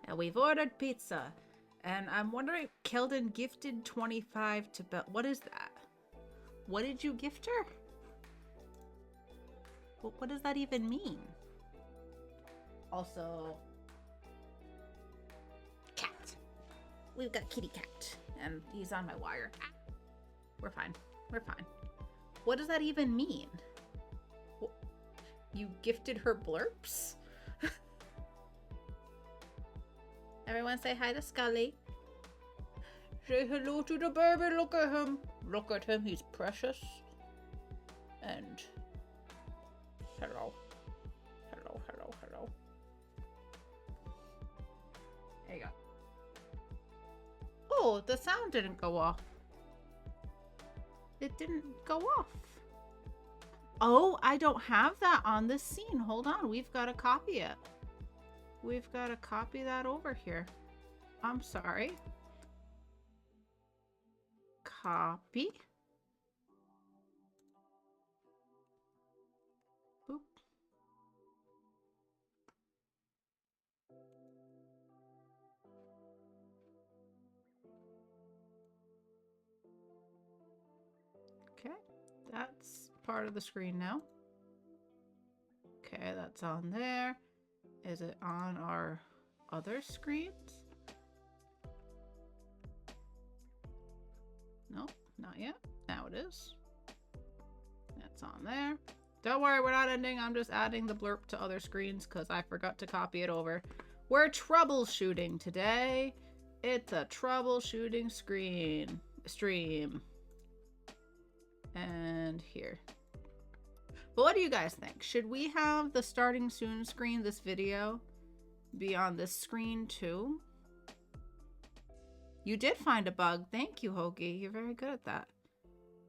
And we've ordered pizza. And I'm wondering, Keldon gifted 25 to Belle. What is that? What did you gift her? What does that even mean? Also, cat. We've got kitty cat. And he's on my wire. We're fine. We're fine. What does that even mean? You gifted her blurps? Everyone say hi to Scully. Say hello to the baby. Look at him. Look at him. He's precious. And hello. Hello, hello, hello. There you go. Oh, the sound didn't go off. It didn't go off. Oh, I don't have that on this scene. Hold on. We've got to copy it. We've got to copy that over here. I'm sorry. Copy. Boop. Okay, that's part of the screen now. Okay, that's on there. Is it on our other screens? Nope, not yet. Now it is. That's on there. Don't worry, we're not ending. I'm just adding the blurb to other screens because I forgot to copy it over. We're troubleshooting today. It's a troubleshooting stream. And here. But what do you guys think? Should we have the starting soon screen, this video, be on this screen too? You did find a bug. Thank you, Hoagie. You're very good at that.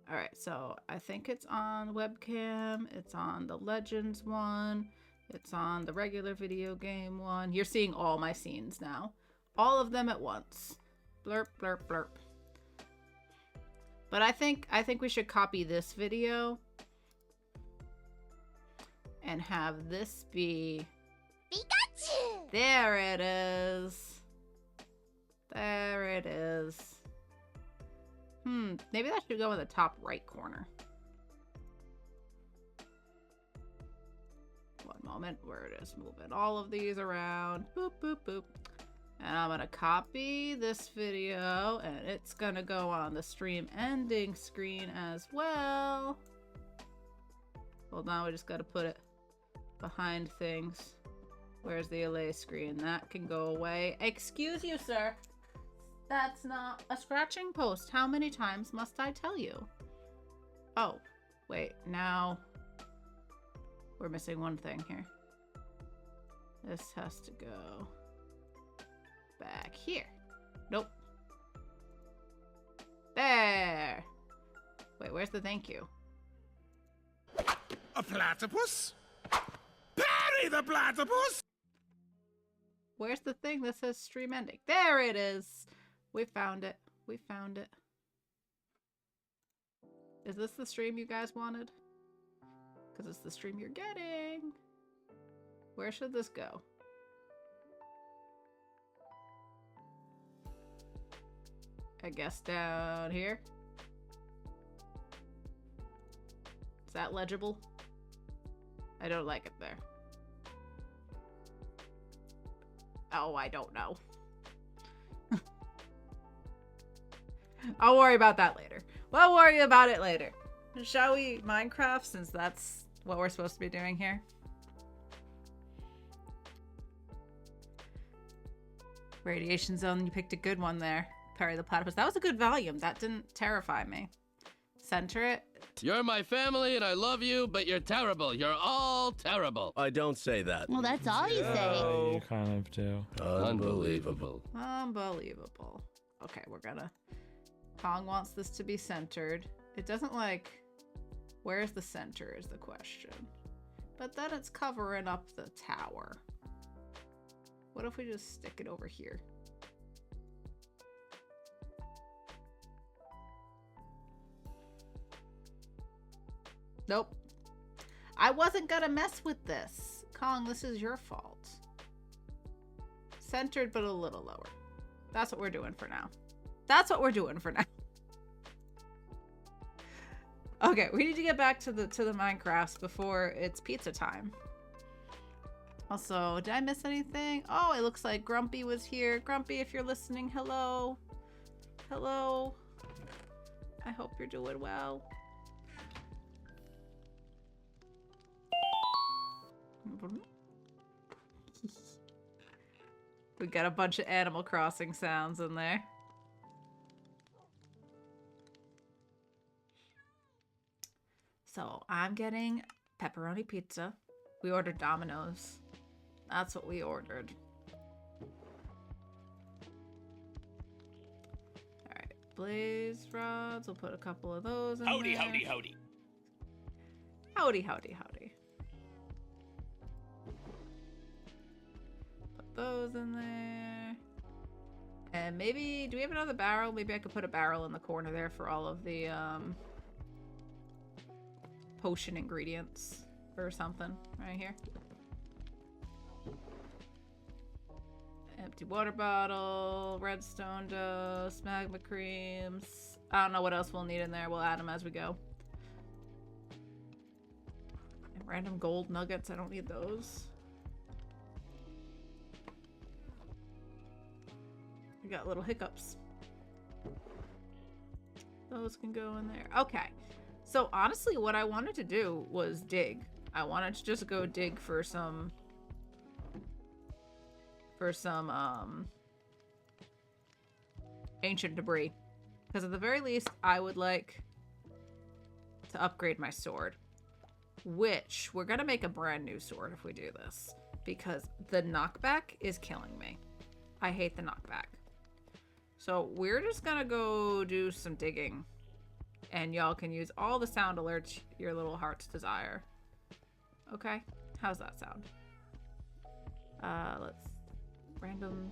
All right, so I think it's on webcam. It's on the Legends one. It's on the regular video game one. You're seeing all my scenes now. All of them at once. Blurp, blurp, blurp. But I think we should copy this video and have this be Pikachu! There it is. There it is. Maybe that should go in the top right corner. One moment, where it is, moving all of these around. Boop, boop, boop. And I'm gonna copy this video and it's gonna go on the stream ending screen as well. Hold on, we just gotta put it behind things. Where's the LA screen? That can go away. Excuse you, sir. That's not a scratching post. How many times must I tell you? Oh, wait, now we're missing one thing here. This has to go back here. Nope. There. Wait, where's the thank you? A platypus? Bury the platypus! Where's the thing that says stream ending? There it is. We found it. We found it. Is this the stream you guys wanted? Because it's the stream you're getting. Where should this go? I guess down here. Is that legible? I don't like it there. Oh, I don't know. I'll worry about that later. We'll worry about it later. Shall we Minecraft, since that's what we're supposed to be doing here? Radiation zone, you picked a good one there. Parry the platypus. That was a good volume. That didn't terrify me. Center it. You're my family and I love you, but you're terrible. You're all terrible. I don't say that. Well, that's all you say. You kind of do. Unbelievable. Unbelievable. Okay, we're gonna... Kong wants this to be centered. It doesn't like... Where's the center is the question. But then it's covering up the tower. What if we just stick it over here? Nope. I wasn't gonna mess with this. Kong, this is your fault. centered but a little lower. That's what we're doing for now. That's what we're doing for now. Okay, we need to get back to the Minecrafts before it's pizza time. Also, did I miss anything? Oh, it looks like Grumpy was here. Grumpy, if you're listening, hello. Hello. I hope you're doing well. We got a bunch of Animal Crossing sounds in there. So I'm getting pepperoni pizza. We ordered Domino's. That's what we ordered. Alright, blaze rods. We'll put a couple of those in Howdy, there. howdy, howdy. Howdy, howdy, howdy. Put those in there. And maybe, do we have another barrel? Maybe I could put a barrel in the corner there for all of the potion ingredients or something right here. Empty water bottle, redstone dust, magma creams. I don't know what else we'll need in there. We'll add them as we go. And random gold nuggets. I don't need those. We got little hiccups. Those can go in there. Okay. So honestly, what I wanted to do was dig. I wanted to just go dig for some ancient debris. Because at the very least, I would like to upgrade my sword. Which, we're going to make a brand new sword if we do this. Because the knockback is killing me. I hate the knockback. So we're just going to go do some digging. And y'all can use all the sound alerts your little heart's desire. Okay? How's that sound? Let's... Random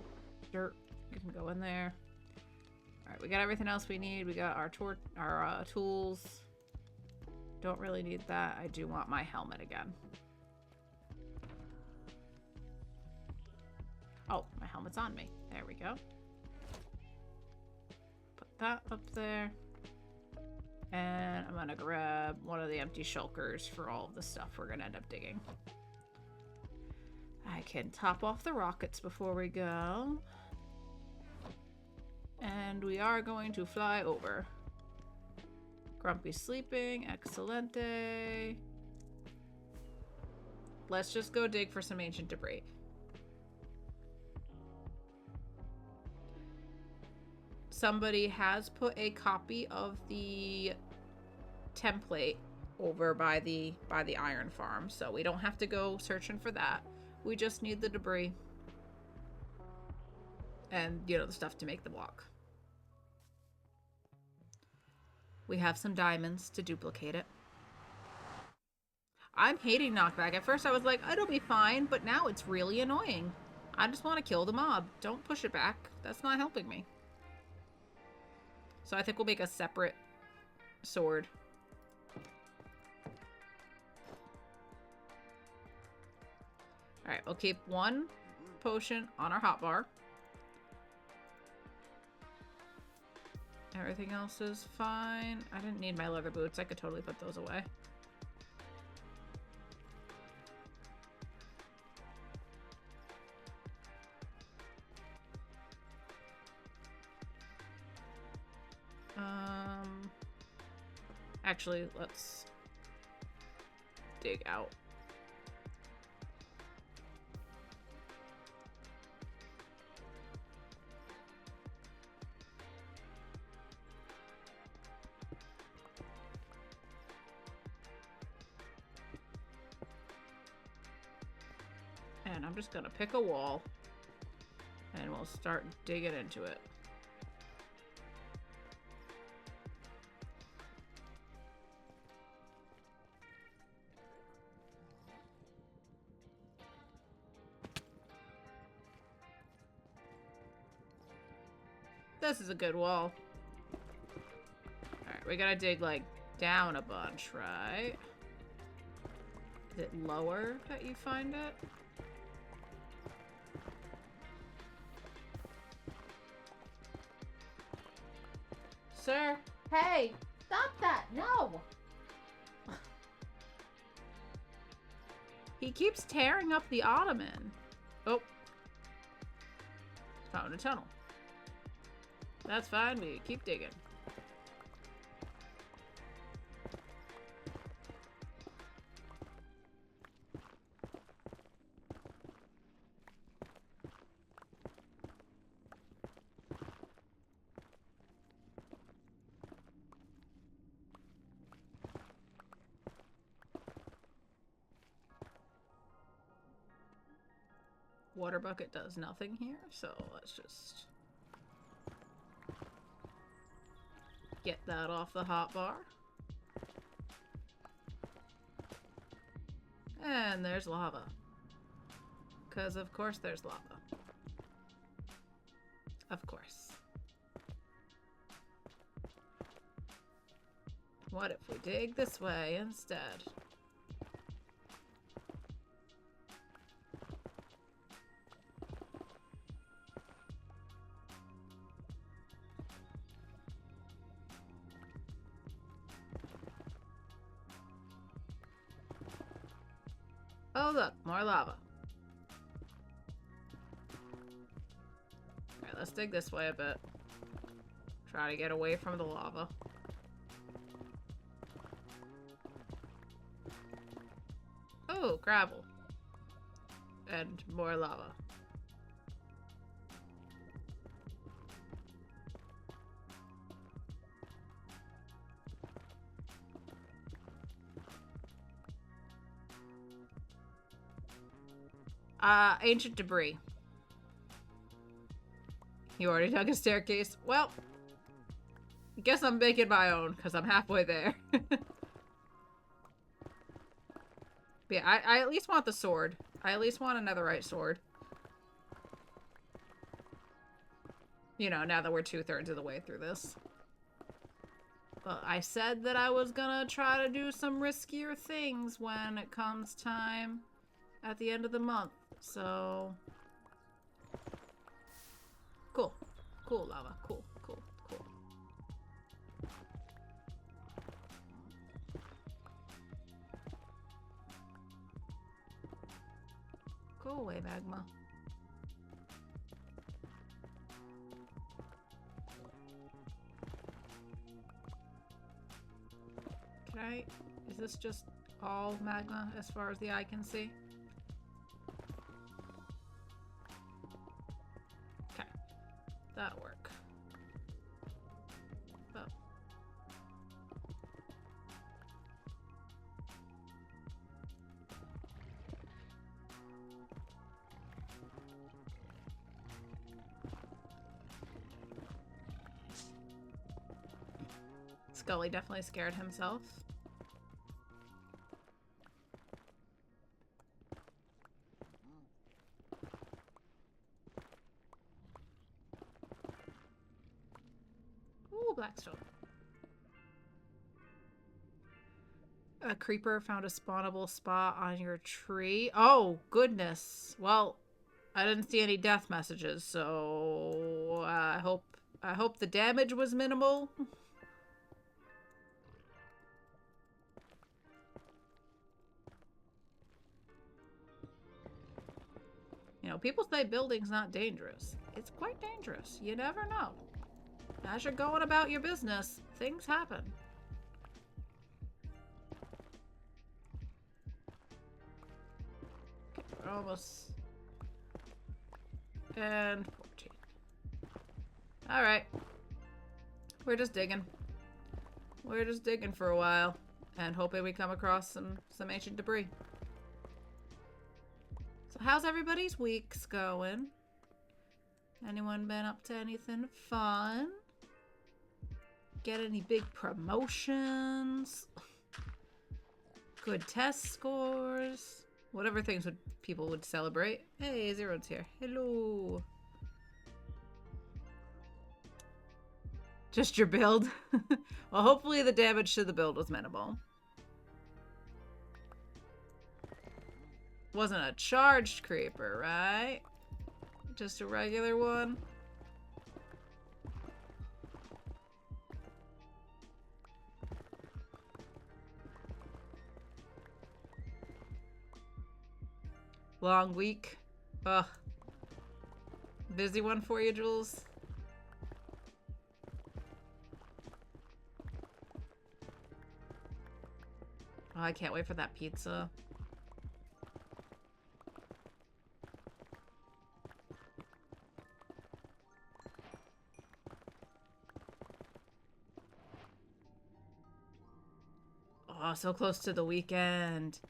dirt. You can go in there. Alright, we got everything else we need. We got our tools. Don't really need that. I do want my helmet again. Oh, my helmet's on me. There we go. Put that up there. And I'm gonna grab one of the empty shulkers for all of the stuff we're gonna end up digging. I can top off the rockets before we go. And we are going to fly over. Grumpy's sleeping. Excelente. Let's just go dig for some ancient debris. Somebody has put a copy of the template over by the iron farm, so we don't have to go searching for that. We just need the debris and, you know, the stuff to make the block. We have some diamonds to duplicate it. I'm hating knockback. At first I was like, it'll be fine, but now it's really annoying. I just want to kill the mob. Don't push it back. That's not helping me. So I think we'll make a separate sword. Alright, we'll keep one potion on our hotbar. Everything else is fine. I didn't need my leather boots. I could totally put those away. Actually, let's dig out. And I'm just gonna pick a wall and we'll start digging into it. This is a good wall. Alright, we gotta dig, like, down a bunch, right? Is it lower that you find it? Sir? Hey! Stop that! No! He keeps tearing up the ottoman. Oh. Found a tunnel. That's fine, we keep digging. Water bucket does nothing here, so let's just get that off the hotbar. And there's lava. Because of course there's lava. Of course. What if we dig this way instead? Oh look, more lava. Alright, let's dig this way a bit. Try to get away from the lava. Oh, gravel. And more lava. Ancient debris. You already dug a staircase? Well, I guess I'm making my own, because I'm halfway there. But yeah, I at least want the sword. I at least want a netherite sword. You know, now that we're 2/3 of the way through this. But I said that I was gonna try to do some riskier things when it comes time at the end of the month. So cool. Cool lava. Cool, cool, cool. Go away, magma. Can I... Is this just all magma as far as the eye can see? Okay. That'll work. Oh. Scully definitely scared himself. Ooh, Blackstone. A creeper found a spawnable spot on your tree. Oh, goodness. Well, I didn't see any death messages, so I hope the damage was minimal. You know, people say building's not dangerous. It's quite dangerous. You never know. As you're going about your business, things happen. Okay, we're almost... And 14. Alright. We're just digging. We're just digging for a while. And hoping we come across some ancient debris. So how's everybody's weeks going? Anyone been up to anything fun? Get any big promotions? Good test scores? Whatever things people would celebrate. Hey, Zero's here. Hello. Just your build? Well, hopefully the damage to the build was minimal. Wasn't a charged creeper, right? Just a regular one. Long week. Ugh. Busy one for you, Jules? Oh, I can't wait for that pizza. Oh, so close to the weekend.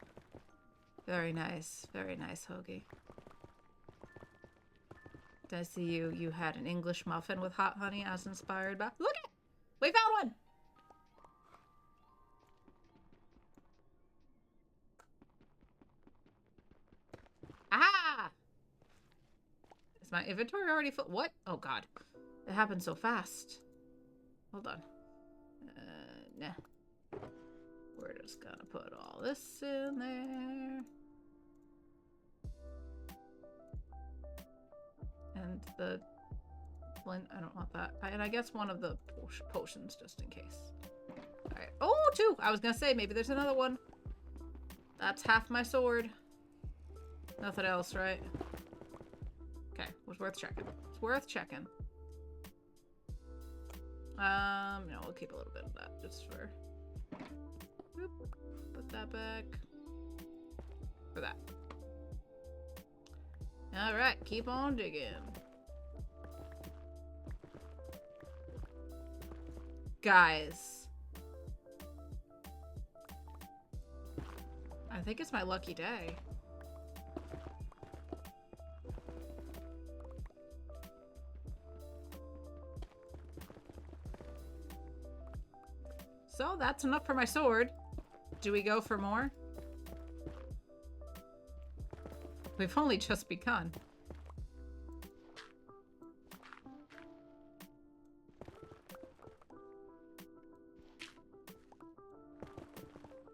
Very nice, Hoagie. Did I see you had an English muffin with hot honey as inspired by... Look it! We found one! Aha! Is my inventory already full? What? Oh god. It happened so fast. Hold on. Nah. We're just gonna put all this in there. And the flint, I don't want that. And I guess one of the potions just in case. Alright. Oh, two! I was gonna say, maybe there's another one. That's half my sword. Nothing else, right? Okay, it was worth checking. It's worth checking. No, we'll keep a little bit of that just for... Boop. Put that back. For that. Alright, keep on digging. Guys. I think it's my lucky day. So that's enough for my sword. Do we go for more? We've only just begun.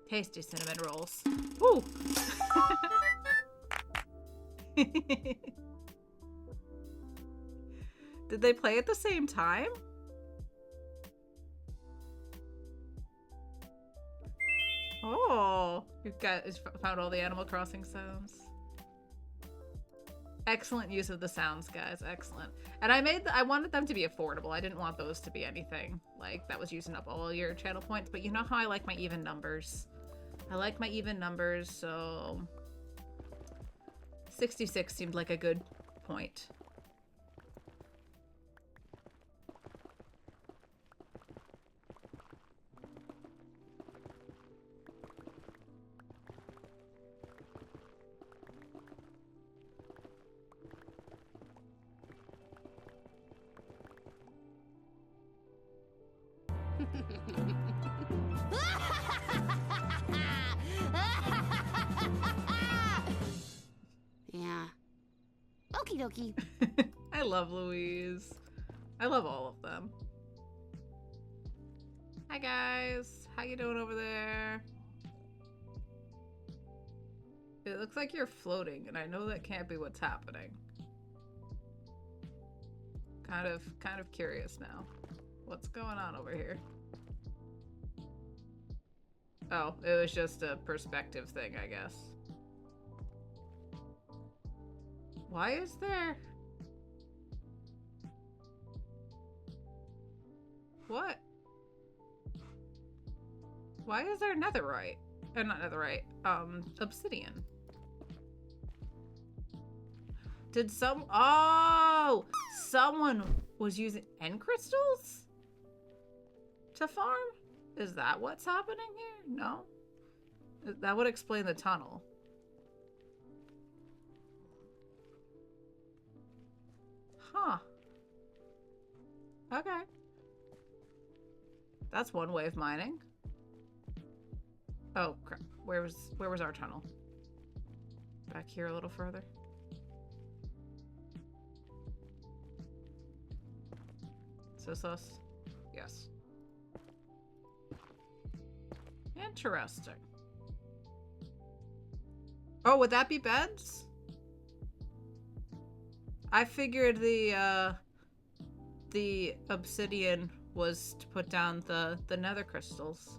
Tasty cinnamon rolls. Ooh! Did they play at the same time? Oh, you've found all the Animal Crossing sounds. Excellent use of the sounds, guys. Excellent. And I wanted them to be affordable. I didn't want those to be anything like that was using up all your channel points. But you know how I like my even numbers. I like my even numbers, so 66 seemed like a good point. Yeah. Okie dokie. I love Louise. I love all of them. Hi guys, how you doing over there? It looks like you're floating, and I know that can't be what's happening. Kind of curious now. What's going on over here? Oh, it was just a perspective thing, I guess. Why is there... What? Why is there netherite? Not netherite, obsidian. Did oh! Someone was using end crystals? To farm? Is that what's happening here? No? That would explain the tunnel. Huh. Okay. That's one way of mining. Oh, crap. Where was our tunnel? Back here a little further. Sus? Yes. Interesting. Oh, would that be beds? I figured the obsidian was to put down the nether crystals.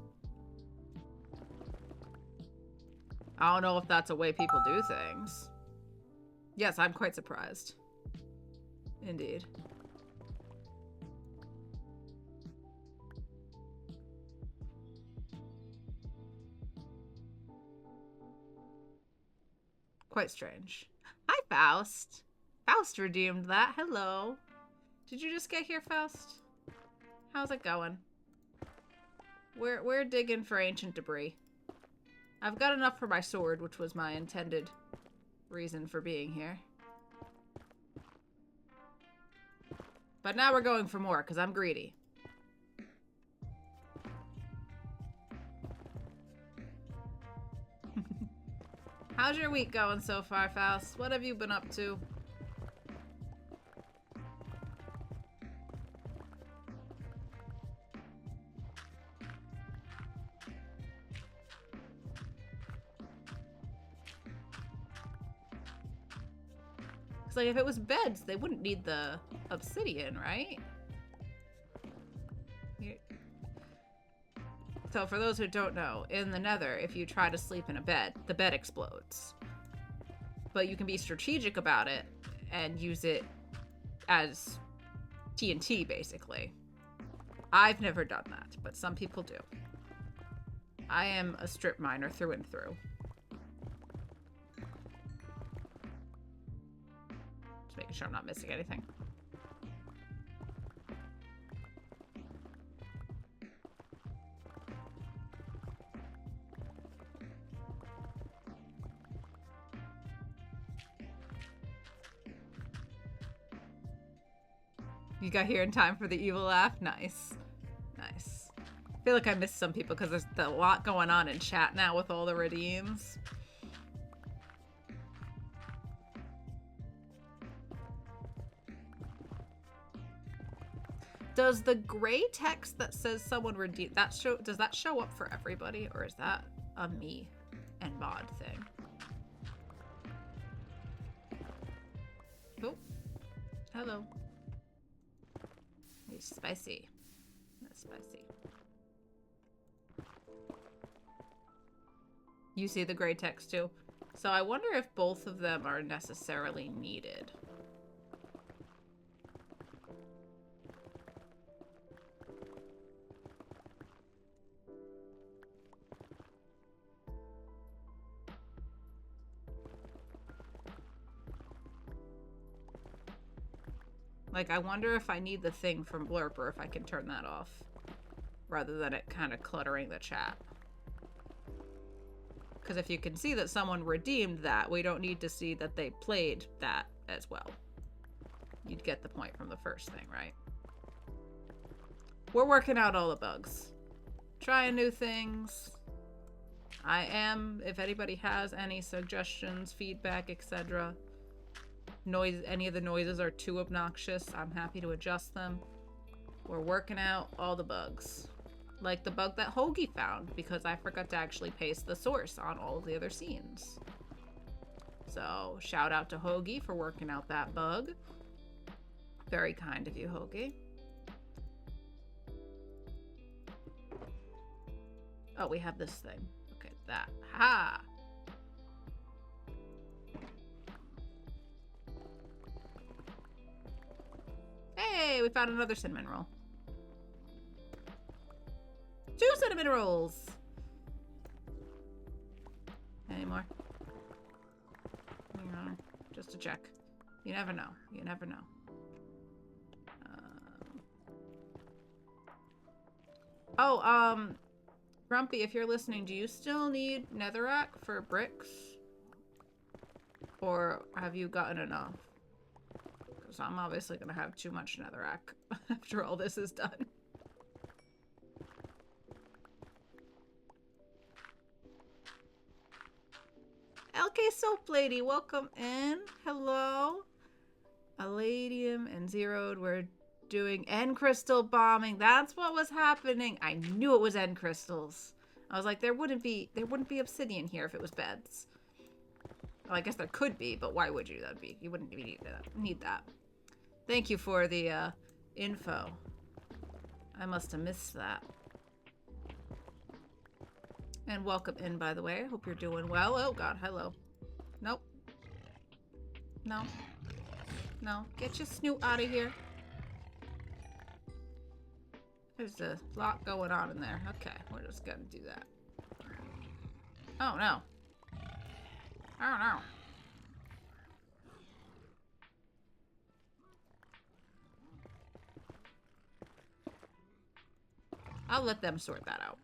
I don't know if that's a way people do things. Yes, I'm quite surprised. Indeed. Quite strange. Hi, Faust. Faust redeemed that. Hello. Did you just get here, Faust? How's it going? We're digging for ancient debris. I've got enough for my sword, which was my intended reason for being here. But now we're going for more, because I'm greedy. How's your week going so far, Faust? What have you been up to? Because, like, if it was beds, they wouldn't need the obsidian, right? So for those who don't know, in the Nether, if you try to sleep in a bed, the bed explodes. But you can be strategic about it and use it as TNT, basically. I've never done that, but some people do. I am a strip miner through and through. Just making sure I'm not missing anything. You got here in time for the evil laugh? Nice. Nice. I feel like I missed some people because there's a lot going on in chat now with all the redeems. Does the gray text that says someone redeemed, does that show up for everybody, or is that a me and mod thing? Oh. Hello. It's spicy. That's spicy. You see the gray text too. So I wonder if both of them are necessarily needed. Like, I wonder if I need the thing from Blurp or if I can turn that off rather than it kind of cluttering the chat. Because if you can see that someone redeemed that, we don't need to see that they played that as well. You'd get the point from the first thing, right? We're working out all the bugs. Trying new things. I am, if anybody has any suggestions, feedback, etc. Any of the noises are too obnoxious, I'm happy to adjust them. We're working out all the bugs. Like the bug that Hoagie found, because I forgot to actually paste the source on all of the other scenes. So, shout out to Hoagie for working out that bug. Very kind of you, Hoagie. Oh, we have this thing. Okay, that. Ha! Hey, we found another cinnamon roll. 2 cinnamon rolls! Any more? Just to check. You never know. You never know. Grumpy, if you're listening, do you still need netherrack for bricks? Or have you gotten enough? Because I'm obviously going to have too much netherrack after all this is done. LK Soap Lady, welcome in. Hello. Aladium and Zeroed were doing end crystal bombing. That's what was happening. I knew it was end crystals. I was like, there wouldn't be obsidian here if it was beds. Well, I guess there could be, but why would you? You wouldn't need that. Thank you for the info. I must have missed that. And welcome in, by the way. I hope you're doing well. Oh god, hello. Nope. No. No. Get your snoot out of here. There's a lot going on in there. Okay, we're just gonna do that. Oh no. Oh no. I'll let them sort that out.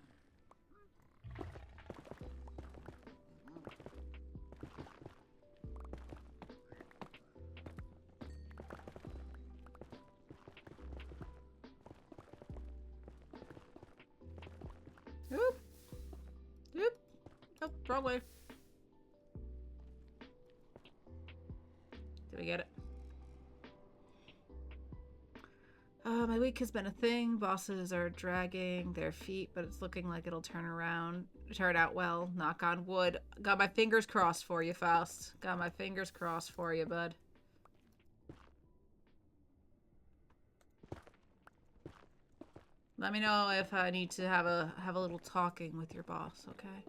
Oop. Oop. Oh, wrong way. Did we get it? My week has been a thing. Bosses are dragging their feet, but it's looking like it'll turn out well. Knock on wood. Got my fingers crossed for you, Faust. Got my fingers crossed for you, bud. Let me know if I need to have a little talking with your boss, okay?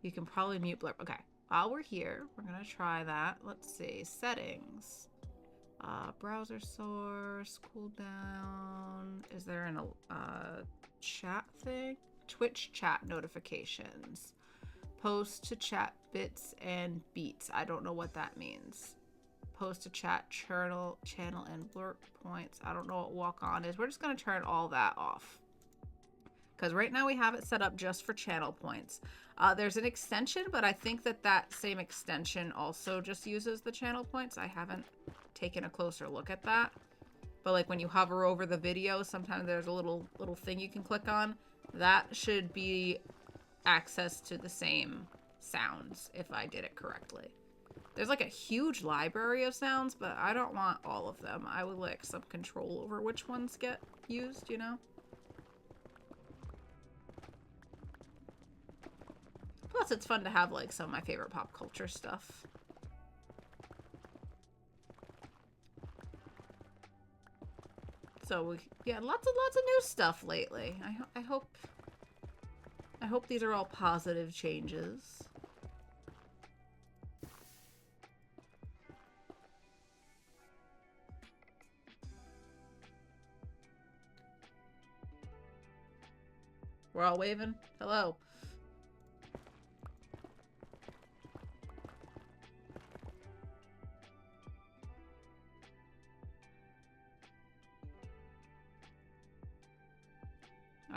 You can probably mute blurb. Okay. While we're here, we're gonna try that. Let's see. Settings. Browser source, cooldown. Is there an chat thing? Twitch chat notifications. Post to chat bits and beats. I don't know what that means. Post to chat channel and blurb points. I don't know what walk on is. We're just gonna turn all that off. Because right now we have it set up just for channel points. There's an extension, but I think that same extension also just uses the channel points. I haven't taken a closer look at that. But like when you hover over the video, sometimes there's a little thing you can click on. That should be access to the same sounds if I did it correctly. There's like a huge library of sounds, but I don't want all of them. I would like some control over which ones get used, you know? Plus, it's fun to have, like, some of my favorite pop culture stuff. So, yeah, lots of new stuff lately. I hope these are all positive changes. We're all waving. Hello.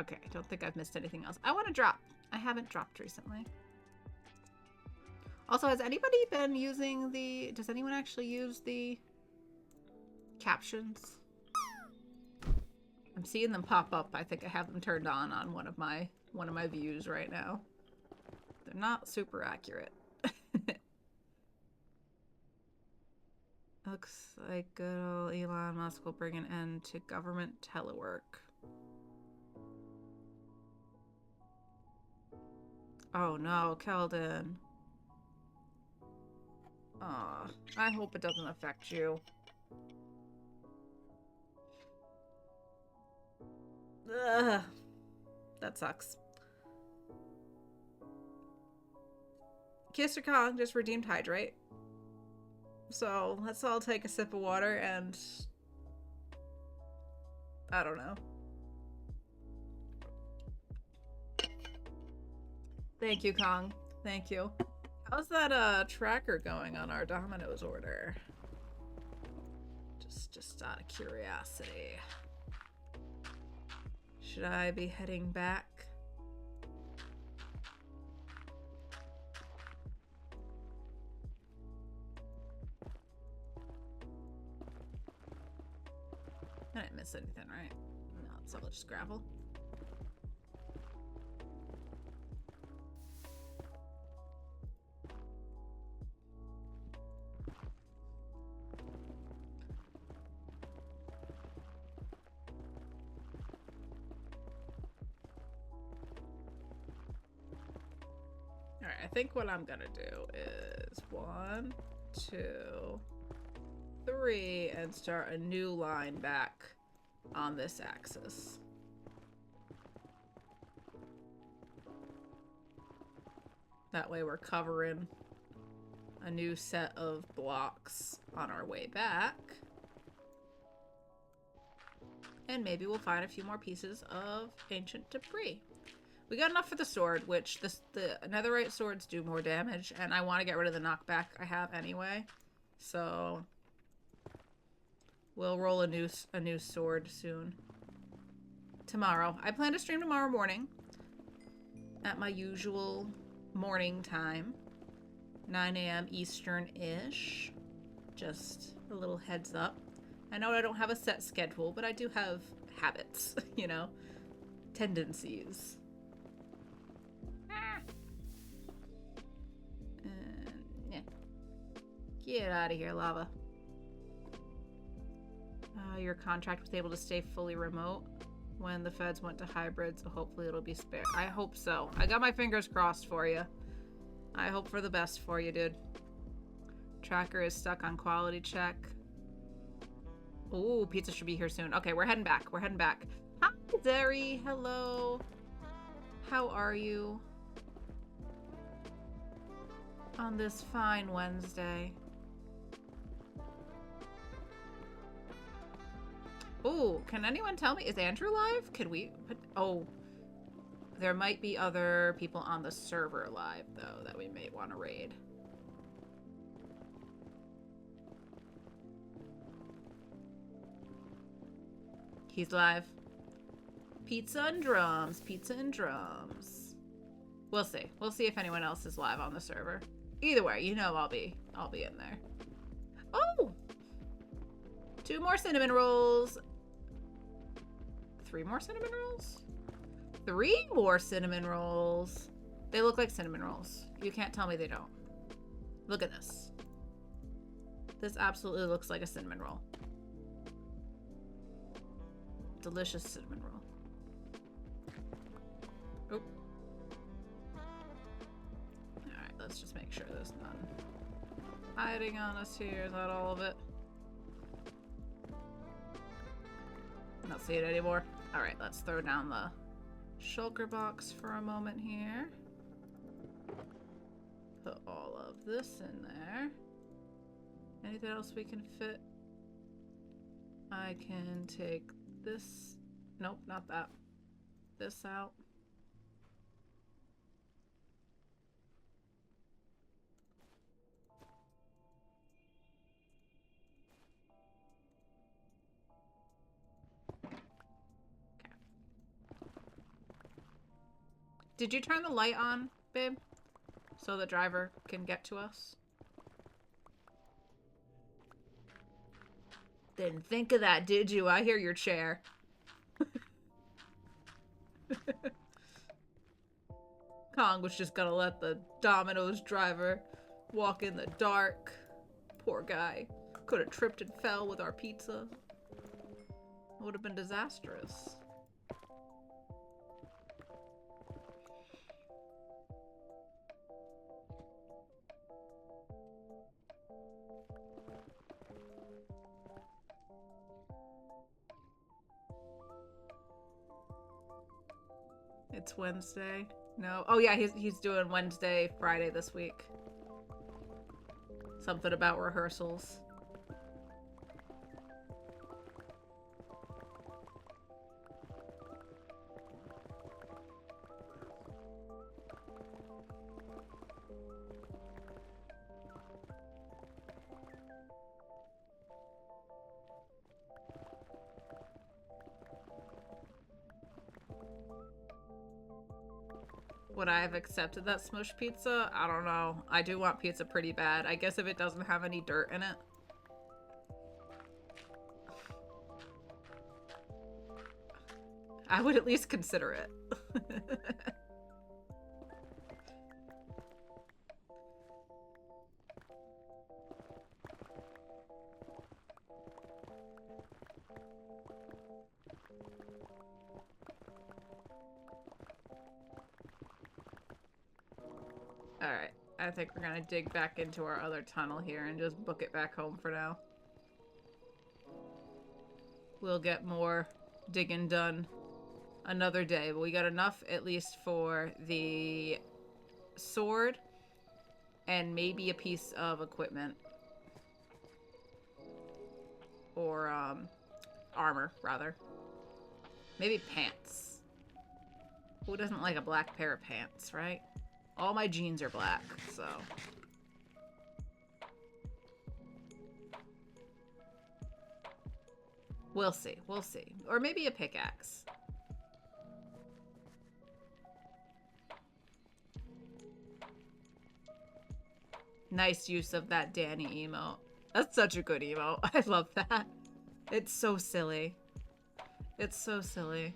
Okay, I don't think I've missed anything else. I want to drop. I haven't dropped recently. Also, has anybody been using the... Does anyone actually use the captions? I'm seeing them pop up. I think I have them turned on one of my views right now. They're not super accurate. Looks like good old Elon Musk will bring an end to government telework. Oh no, Keldon. Aw, I hope it doesn't affect you. Ugh. That sucks. Kister Kong just redeemed Hydrate. So let's all take a sip of water and... I don't know. Thank you, Kong. Thank you. How's that tracker going on our Domino's order? Just out of curiosity. Should I be heading back? I didn't miss anything, right? No, it's all just gravel. Alright, I think what I'm gonna do is 1, 2, 3, and start a new line back on this axis. That way we're covering a new set of blocks on our way back. And maybe we'll find a few more pieces of ancient debris. We got enough for the sword, which the netherite swords do more damage, and I want to get rid of the knockback I have anyway. So we'll roll a new sword soon. Tomorrow. I plan to stream tomorrow morning at my usual morning time. 9 a.m. Eastern-ish. Just a little heads up. I know I don't have a set schedule, but I do have habits, you know, tendencies. Yeah. Get out of here, lava. Your contract was able to stay fully remote when the feds went to hybrid, so hopefully it'll be spared. I hope so. I got my fingers crossed for you. I hope for the best for you, dude. Tracker is stuck on quality check. Ooh, pizza should be here soon. Okay, we're heading back. We're heading back. Hi, Zeri. Hello. How are you? On this fine Wednesday. Ooh, can anyone tell me? Is Andrew live? Could we... Oh. There might be other people on the server live, though, that we may want to raid. He's live. Pizza and drums. Pizza and drums. We'll see. We'll see if anyone else is live on the server. Either way, you know I'll be in there. Oh! 2 more cinnamon rolls. 3 more cinnamon rolls? 3 more cinnamon rolls. They look like cinnamon rolls. You can't tell me they don't. Look at this. This absolutely looks like a cinnamon roll. Delicious cinnamon roll. Oh. Alright, let's just make sure there's none hiding on us here. Is that all of it? Not see it anymore. Alright, let's throw down the shulker box for a moment here. Put all of this in there. Anything else we can fit? I can take this. Nope, not that. This out. Did you turn the light on, babe? So the driver can get to us? Didn't think of that, did you? I hear your chair. Kong was just gonna let the Domino's driver walk in the dark. Poor guy. Could have tripped and fell with our pizza. It would have been disastrous. It's Wednesday. No. Oh yeah, he's doing Wednesday, Friday this week. Something about rehearsals. Would I have accepted that smush pizza? I don't know. I do want pizza pretty bad. I guess if it doesn't have any dirt in it. I would at least consider it. Alright, I think we're gonna dig back into our other tunnel here and just book it back home for now. We'll get more digging done another day, but we got enough at least for the sword and maybe a piece of equipment. Or, armor, rather. Maybe pants. Who doesn't like a black pair of pants, right? All my jeans are black, so... We'll see. We'll see. Or maybe a pickaxe. Nice use of that Danny emote. That's such a good emote. I love that. It's so silly. It's so silly.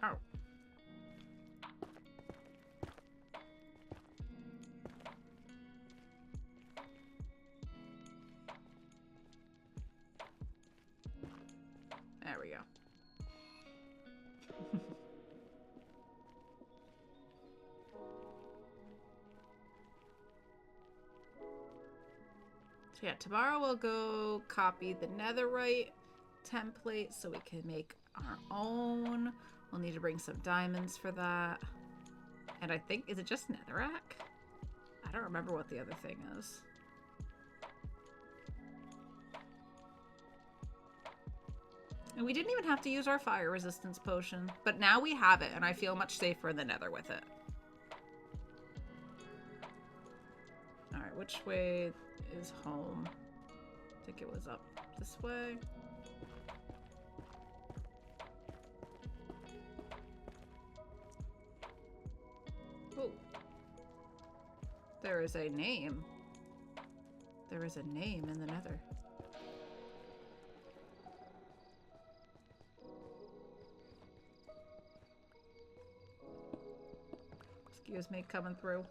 Oh. There we go. So yeah, tomorrow we'll go copy the netherite template so we can make our own. We'll need to bring some diamonds for that. And I think, is it just netherrack? I don't remember what the other thing is. And we didn't even have to use our fire resistance potion, but now we have it, and I feel much safer in the nether with it. Alright, which way is home? I think it was up this way. Oh. There is a name. There is a name in the nether. Excuse me, coming through.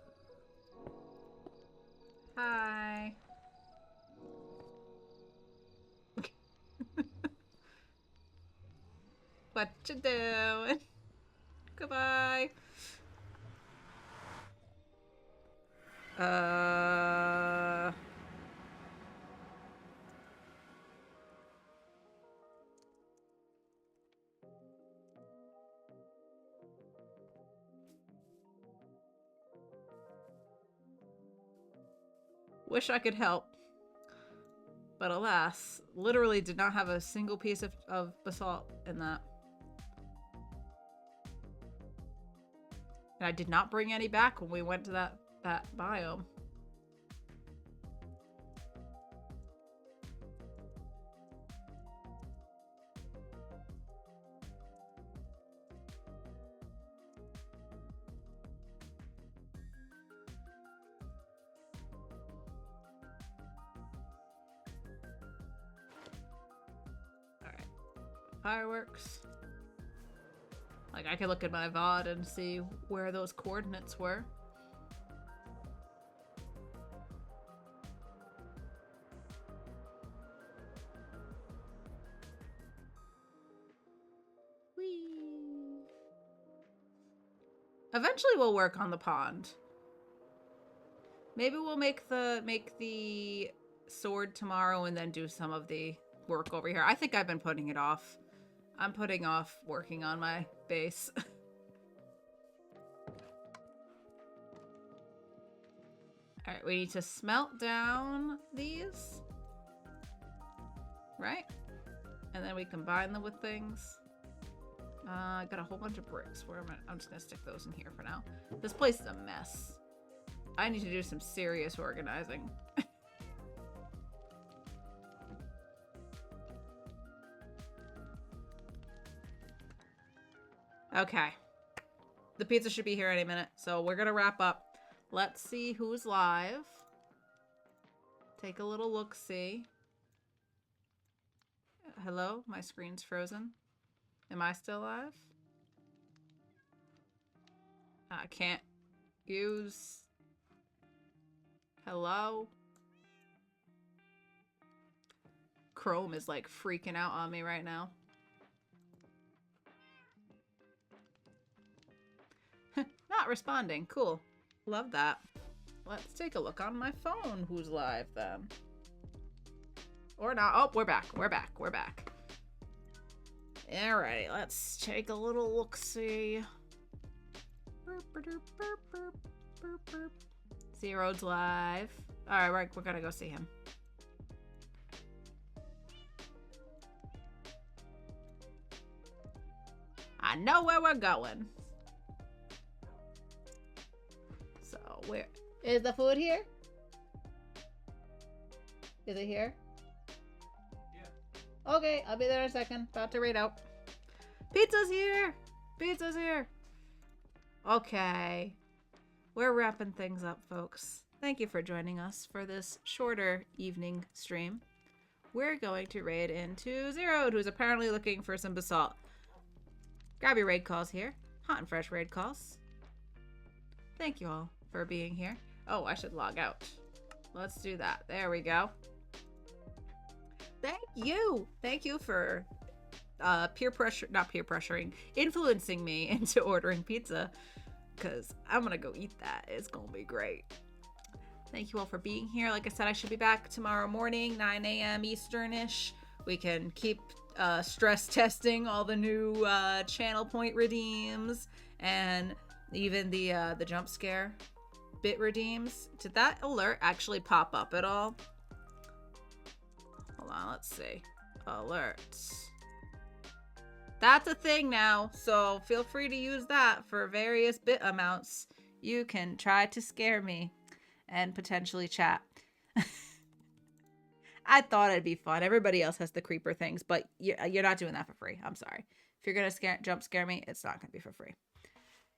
Hi. What you doing? Goodbye. Wish I could help. But alas, literally did not have a single piece of basalt in that. And I did not bring any back when we went to that biome. Alright. Fireworks. Like, I could look at my VOD and see where those coordinates were. Whee! Eventually we'll work on the pond. Maybe we'll make the sword tomorrow and then do some of the work over here. I think I've been putting it off. I'm putting off working on my base. Alright, we need to smelt down these. Right? And then we combine them with things. I got a whole bunch of bricks. Where am I? I'm just gonna stick those in here for now. This place is a mess. I need to do some serious organizing. Okay. The pizza should be here any minute, so we're gonna wrap up. Let's see who's live. Take a little look-see. Hello? My screen's frozen. Am I still live? I can't use... Hello? Chrome is like freaking out on me right now. Not responding. Cool. Love that. let's take a look on my phone who's live then. Or not. Oh, we're back. We're back. We're back. Alrighty, let's take a little look-see. Zero's live. Alright, we're gonna go see him. I know where we're going. So, where is the food here? Is it here? Yeah. Okay, I'll be there in a second. About to read out. Pizza's here! Pizza's here! Okay. We're wrapping things up, folks. Thank you for joining us for this shorter evening stream. We're going to raid into Zeroed, who's apparently looking for some basalt. Grab your raid calls here. Hot and fresh raid calls. Thank you all for being here. Oh, I should log out. Let's do that. There we go. Thank you. Thank you for not peer pressuring, influencing me into ordering pizza, because I'm gonna go eat that. It's gonna be great. Thank you all for being here. Like I said, I should be back tomorrow morning, 9 a.m. Eastern-ish. We can keep stress testing all the new channel point redeems and even the jump scare bit redeems. Did that alert actually pop up at all? Hold on, let's see. Alerts. That's a thing now, so feel free to use that for various bit amounts. You can try to scare me and potentially chat. I thought it'd be fun. Everybody else has the creeper things, but you're not doing that for free. I'm sorry. If you're gonna jump scare me, it's not gonna be for free.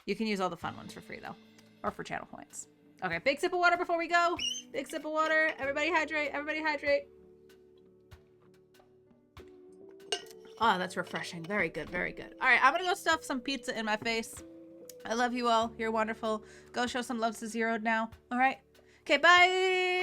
You can use all the fun ones for free though, or for channel points. Okay, big sip of water before we go. Big sip of water. Everybody hydrate. Everybody hydrate. Oh, that's refreshing. Very good. Very good. All right, I'm gonna go stuff some pizza in my face. I love you all. You're wonderful. Go show some love to Zeroed now. All right. Okay, bye.